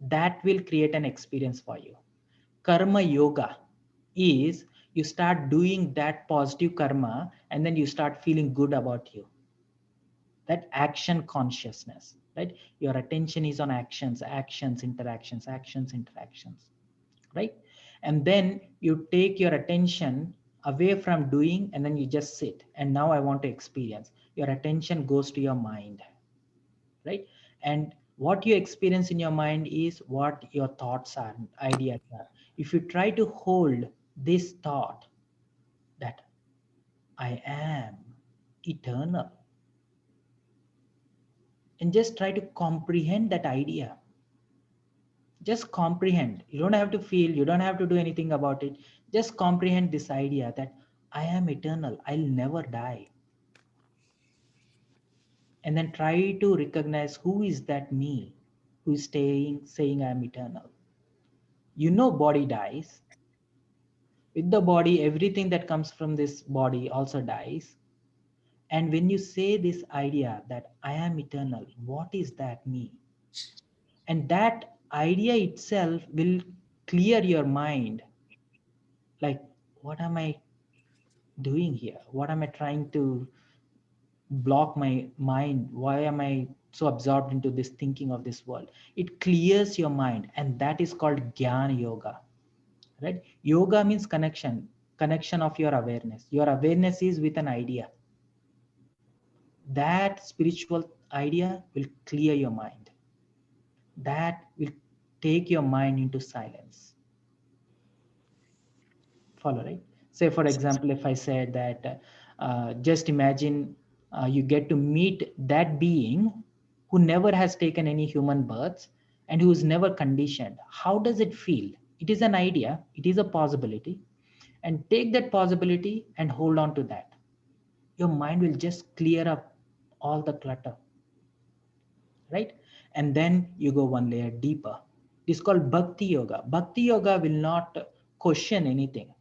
that will create an experience for you. Karma yoga is, you start doing that positive karma and then you start feeling good about you. That action consciousness, right? Your attention is on actions, actions, interactions, right? And then you take your attention away from doing and then you just sit. And now I want to experience. Your attention goes to your mind, right? And what you experience in your mind is what your thoughts are, ideas are. If you try to hold this thought that I am eternal and just try to comprehend that idea, just comprehend. You don't have to feel, you don't have to do anything about it. Just comprehend this idea that I am eternal, I'll never die. And then try to recognize who is that me who is staying saying I am eternal. You know body dies. With the body, everything that comes from this body also dies. And when you say this idea that I am eternal, what is that me? And that idea itself will clear your mind. Like, what am I doing here? What am I trying to block my mind? Why am I so absorbed into this thinking of this world? It clears your mind, and that is called Jnana Yoga. right? Yoga means connection of your awareness. Your awareness is with an idea. That spiritual idea will clear your mind. That will take your mind into silence. Follow, right? Say, for example, if I said that just imagine you get to meet that being who never has taken any human births and who is never conditioned. How does it feel? It is an idea, it is a possibility. And take that possibility and hold on to that. Your mind will just clear up all the clutter, right? And then you go one layer deeper. It's called bhakti yoga. Bhakti yoga will not question anything.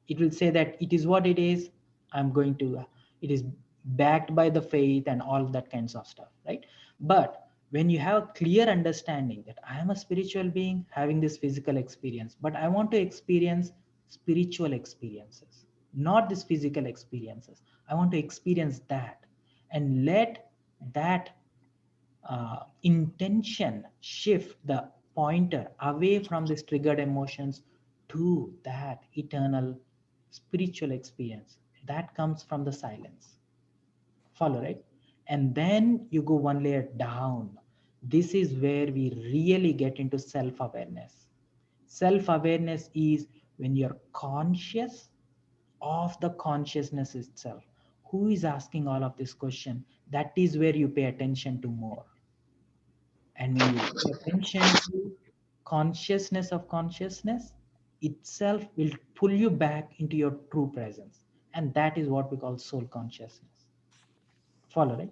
It will say that it is what it is. I'm going to it is backed by the faith and all that kinds of stuff, right? But when you have a clear understanding that I am a spiritual being having this physical experience, but I want to experience spiritual experiences, not these physical experiences. I want to experience that, and let that intention shift the pointer away from these triggered emotions to that eternal spiritual experience that comes from the silence. Follow, right? And then you go one layer down. This is where we really get into self-awareness. Self-awareness is when you're conscious of the consciousness itself. Who is asking all of this question? That is where you pay attention to more. And when you pay attention to consciousness of consciousness itself will pull you back into your true presence. And that is what we call soul consciousness. Follow, right?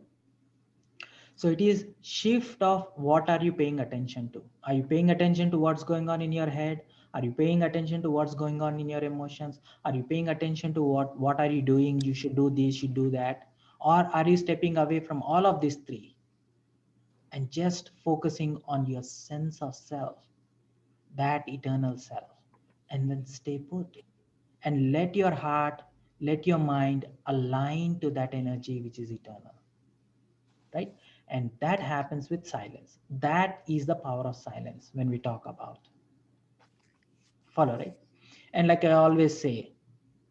So it is shift of what are you paying attention to? Are you paying attention to what's going on in your head? Are you paying attention to what's going on in your emotions? Are you paying attention to what are you doing? You should do this, you do that. Or are you stepping away from all of these three and just focusing on your sense of self, that eternal self, and then stay put and let your heart, let your mind align to that energy which is eternal, right? And that happens with silence. That is the power of silence when we talk about. Follow, right? And like I always say,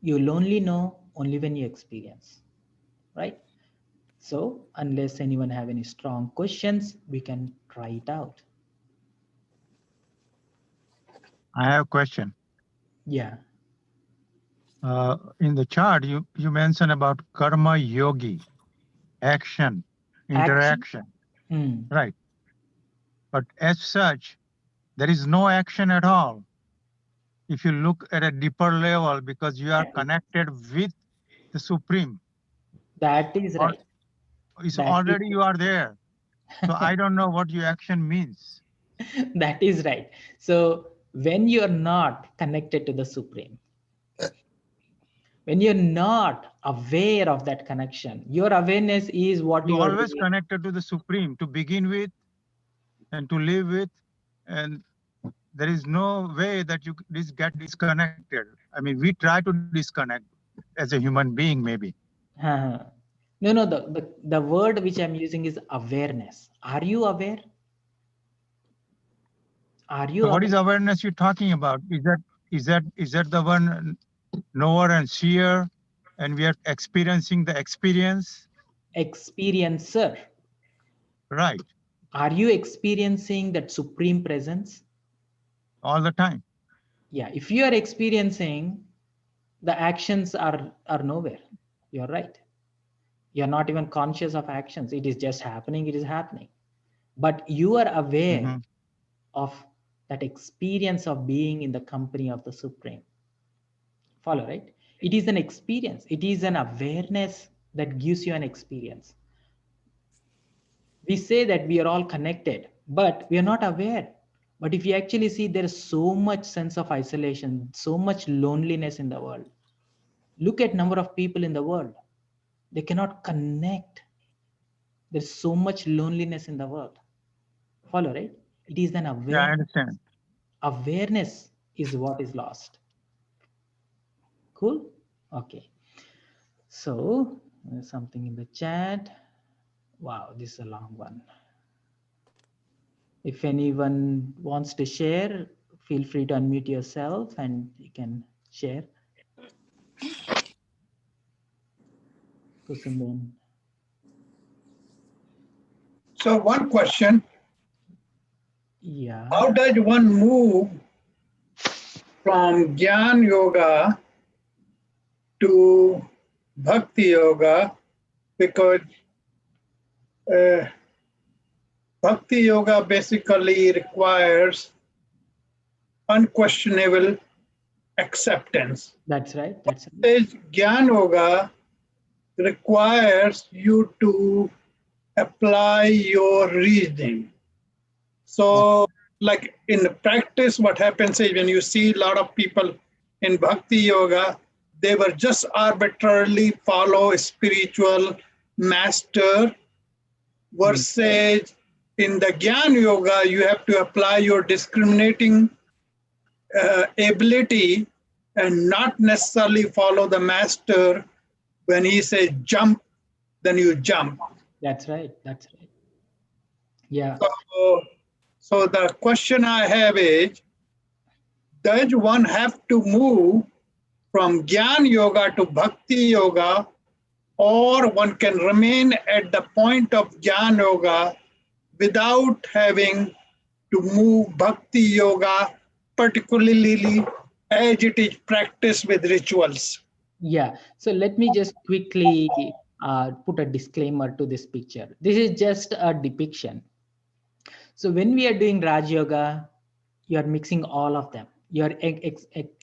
you'll only know only when you experience, right? So unless anyone have any strong questions, we can try it out. I have a question. Yeah. In the chart, you mentioned about karma yogi, action, Action. interaction, Hmm. right? But as such, there is no action at all. If you look at a deeper level, because you are connected with the Supreme, That is or right. it's That is already you are there. So I don't know what your action means. that is right. So when you're not connected to the Supreme, when you're not aware of that connection, your awareness is what You you are always doing. connected to the Supreme to begin with and to live with, and there is no way that you get disconnected. I mean, we try to disconnect as a human being, maybe. No, no, the word which I'm using is awareness. Are you aware? Are So you what is aware? awareness you're talking about? Is that the one knower and seer, and we are experiencing the experience? Experiencer. Right, Are you experiencing that supreme presence? all the time. Yeah, if you are experiencing, the actions are nowhere. You're right. You're not even conscious of actions. It is just happening, it is happening. But you are aware Mm-hmm. of that experience of being in the company of the Supreme. Follow, right? It is an experience. It is an awareness that gives you an experience. We say that we are all connected, but we are not aware. But if you actually see, there is so much sense of isolation, so much loneliness in the world. Look at number of people in the world. They cannot connect. There's so much loneliness in the world. Follow, right? It is an Yeah, I awareness. understand. Awareness is what is lost. Cool? Okay. So there's something in the chat. Wow, this is a long one. If anyone wants to share, feel free to unmute yourself and you can share. Kusundan. So one question, Yeah. how does one move from Gyan Yoga to Bhakti Yoga? Because uh, Bhakti Yoga basically requires unquestionable acceptance. That's right. That's right. Whereas Gyan Yoga requires you to apply your reasoning. So, like in practice, what happens is when you see a lot of people in Bhakti Yoga, they were just arbitrarily follow a spiritual master, versus in the Gyan Yoga, you have to apply your discriminating ability and not necessarily follow the master. When he says jump, then you jump. That's right. That's right. Yeah. So the question I have is, does one have to move from Gyan Yoga to Bhakti Yoga, or one can remain at the point of Gyan Yoga without having to move Bhakti Yoga, particularly as it is practiced with rituals? Yeah. So let me just quickly put a disclaimer to this picture. This is just a depiction. So when we are doing Raj Yoga, you are mixing all of them. You are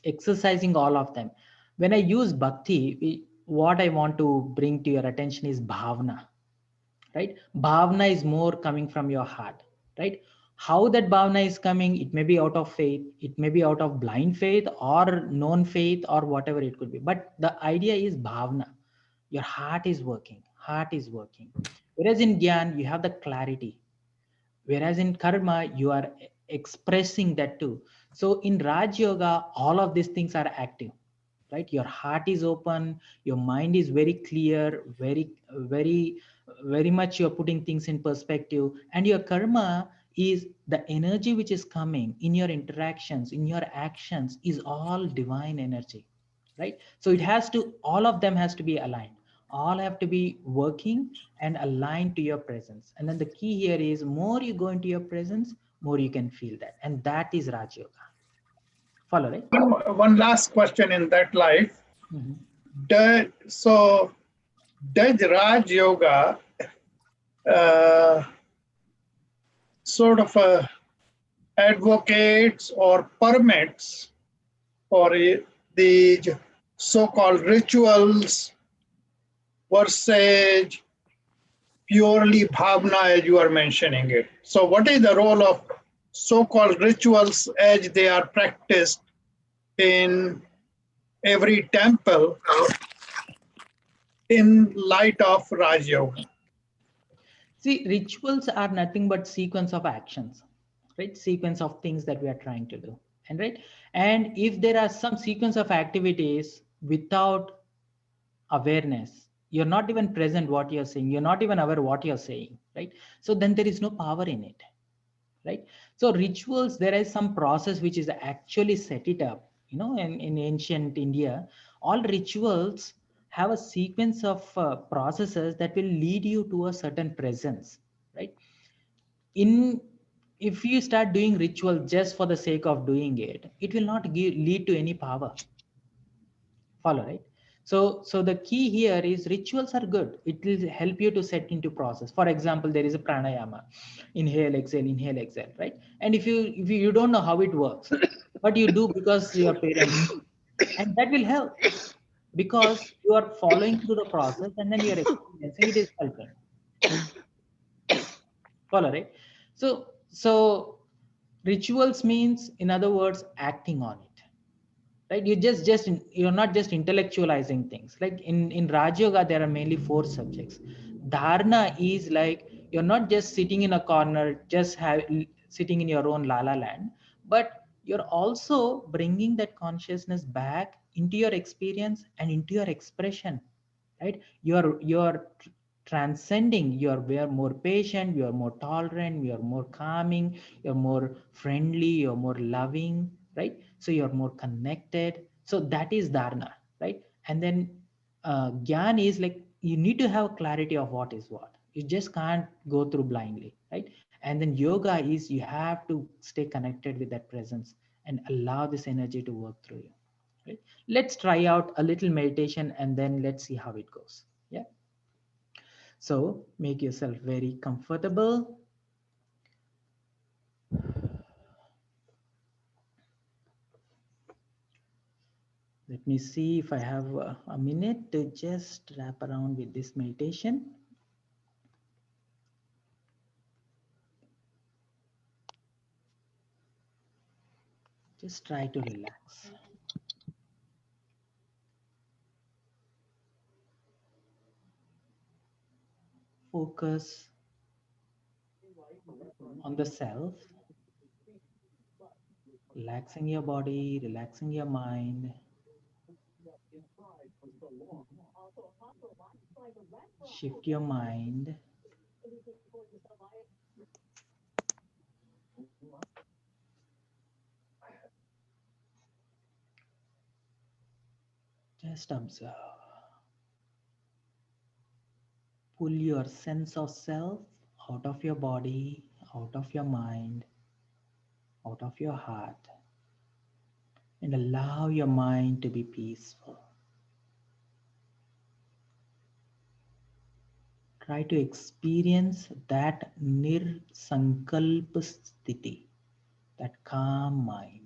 exercising all of them. When I use Bhakti, what I want to bring to your attention is Bhavana, right? Bhavana is more coming from your heart, right? How that Bhavana is coming, it may be out of faith, it may be out of blind faith or known faith or whatever it could be. But the idea is Bhavana. Your heart is working, heart is working. Whereas in Gyan, you have the clarity. Whereas in karma, you are expressing that too. So in Raj Yoga, all of these things are active, right? Your heart is open, your mind is very clear, very much you're putting things in perspective. And your karma is the energy which is coming in your interactions, in your actions, is all divine energy, right? So it has to, all of them has to be aligned, all have to be working and aligned to your presence. And then the key here is, more you go into your presence, more you can feel that, and that is Raj Yoga. Follow, right? One last question in that life. Mm-hmm. Does Raj Yoga sort of advocates or permits for the so-called rituals versus purely bhavna, as you are mentioning it? So what is the role of so-called rituals as they are practiced in every temple in light of Raj Yoga? See, rituals are nothing but sequence of actions, right? Sequence of things that we are trying to do. And right. And if there are some sequence of activities without awareness, you're not even present what you're saying, you're not even aware what you're saying, right? So then there is no power in it, right? So rituals, there is some process which is actually set it up, in ancient India. All rituals have a sequence of processes that will lead you to a certain presence, right? In If you start doing ritual just for the sake of doing it, it will not lead to any power. Follow, right? So the key here is, rituals are good, it will help you to set into process. For example, there is a pranayama, inhale exhale, right? And if you don't know how it works, but you do because your parents do, and that will help, because you are following through the process and then you're experiencing it, is helping. Follow, right? So rituals means, in other words, acting on it, right? You're not just intellectualizing things. Like in Raj Yoga, there are mainly 4 subjects. Dharana is like, you're not just sitting in a corner, sitting in your own la land, but you're also bringing that consciousness back into your experience and into your expression, right? You're transcending. You are more patient, you are more tolerant, you are more calming, you're more friendly, you're more loving, right? So you're more connected. So that is dharana, right? And then gyan is like you need to have clarity of what is what. You just can't go through blindly, right? And then yoga is you have to stay connected with that presence and allow this energy to work through you, right? Let's try out a little meditation and then let's see how it goes. Yeah. So make yourself very comfortable. Let me see if I have a minute to just wrap around with this meditation. Just try to relax. Focus on the self, relaxing your body, relaxing your mind. Shift your mind. Just observe. Pull your sense of self out of your body, out of your mind, out of your heart, and allow your mind to be peaceful. Try to experience that nirsankalpa sthiti, that calm mind.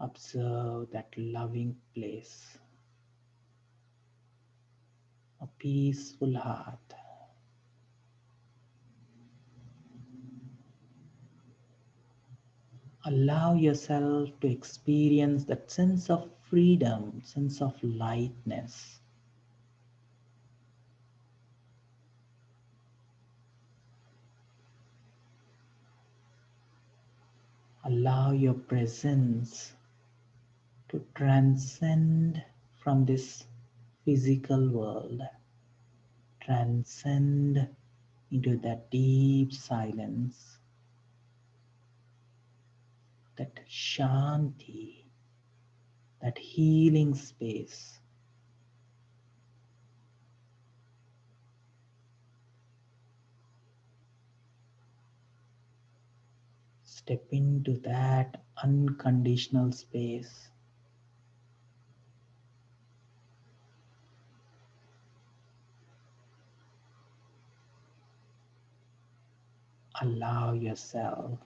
Observe that loving place, a peaceful heart. Allow yourself to experience that sense of freedom, sense of lightness. Allow your presence to transcend from this physical world, transcend into that deep silence, that shanti, that healing space. Step into that unconditional space. Allow yourself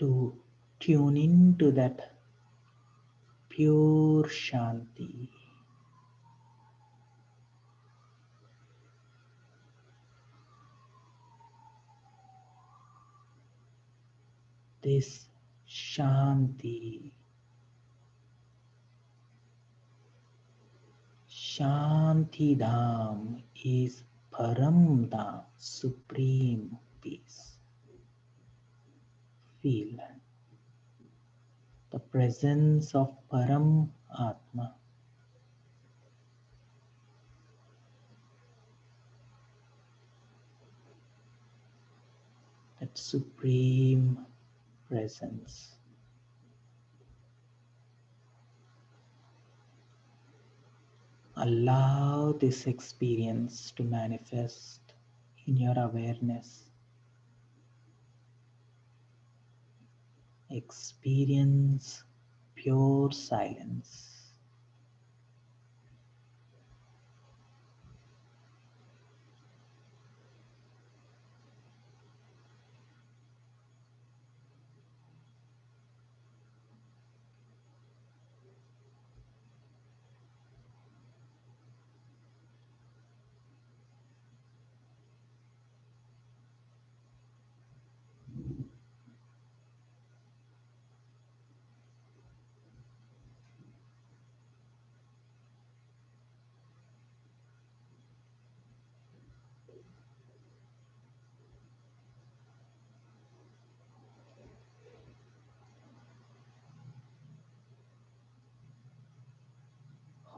to tune into that pure shanti. This shanti, Shanti Dham is Param Dham, supreme peace. Feel the presence of Param Atma, that supreme presence. Allow this experience to manifest in your awareness. Experience pure silence.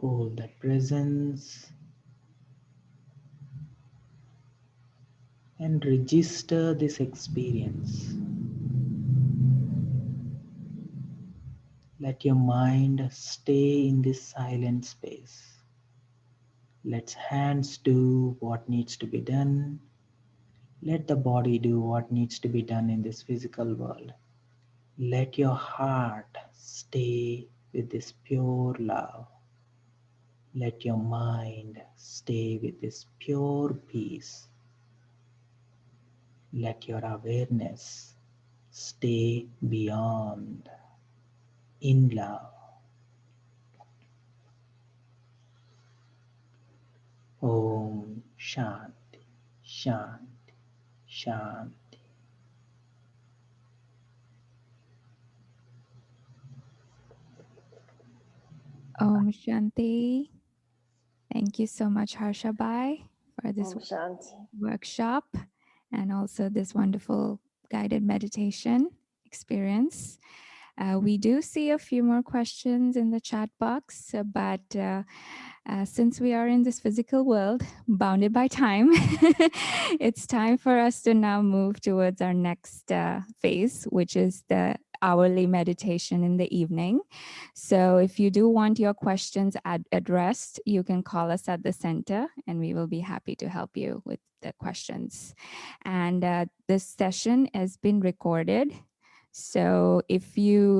Hold that presence and register this experience. Let your mind stay in this silent space. Let hands do what needs to be done. Let the body do what needs to be done in this physical world. Let your heart stay with this pure love. Let your mind stay with this pure peace. Let your awareness stay beyond in love. Om Shanti, Shanti, Shanti. Om Shanti. Thank you so much, Harsha Bai, for this Om Shanti. workshop and also this wonderful guided meditation experience. We do see a few more questions in the chat box, but since we are in this physical world, bounded by time, it's time for us to now move towards our next phase, which is the hourly meditation in the evening. So if you do want your questions addressed, you can call us at the center and we will be happy to help you with the questions. And this session has been recorded. So if you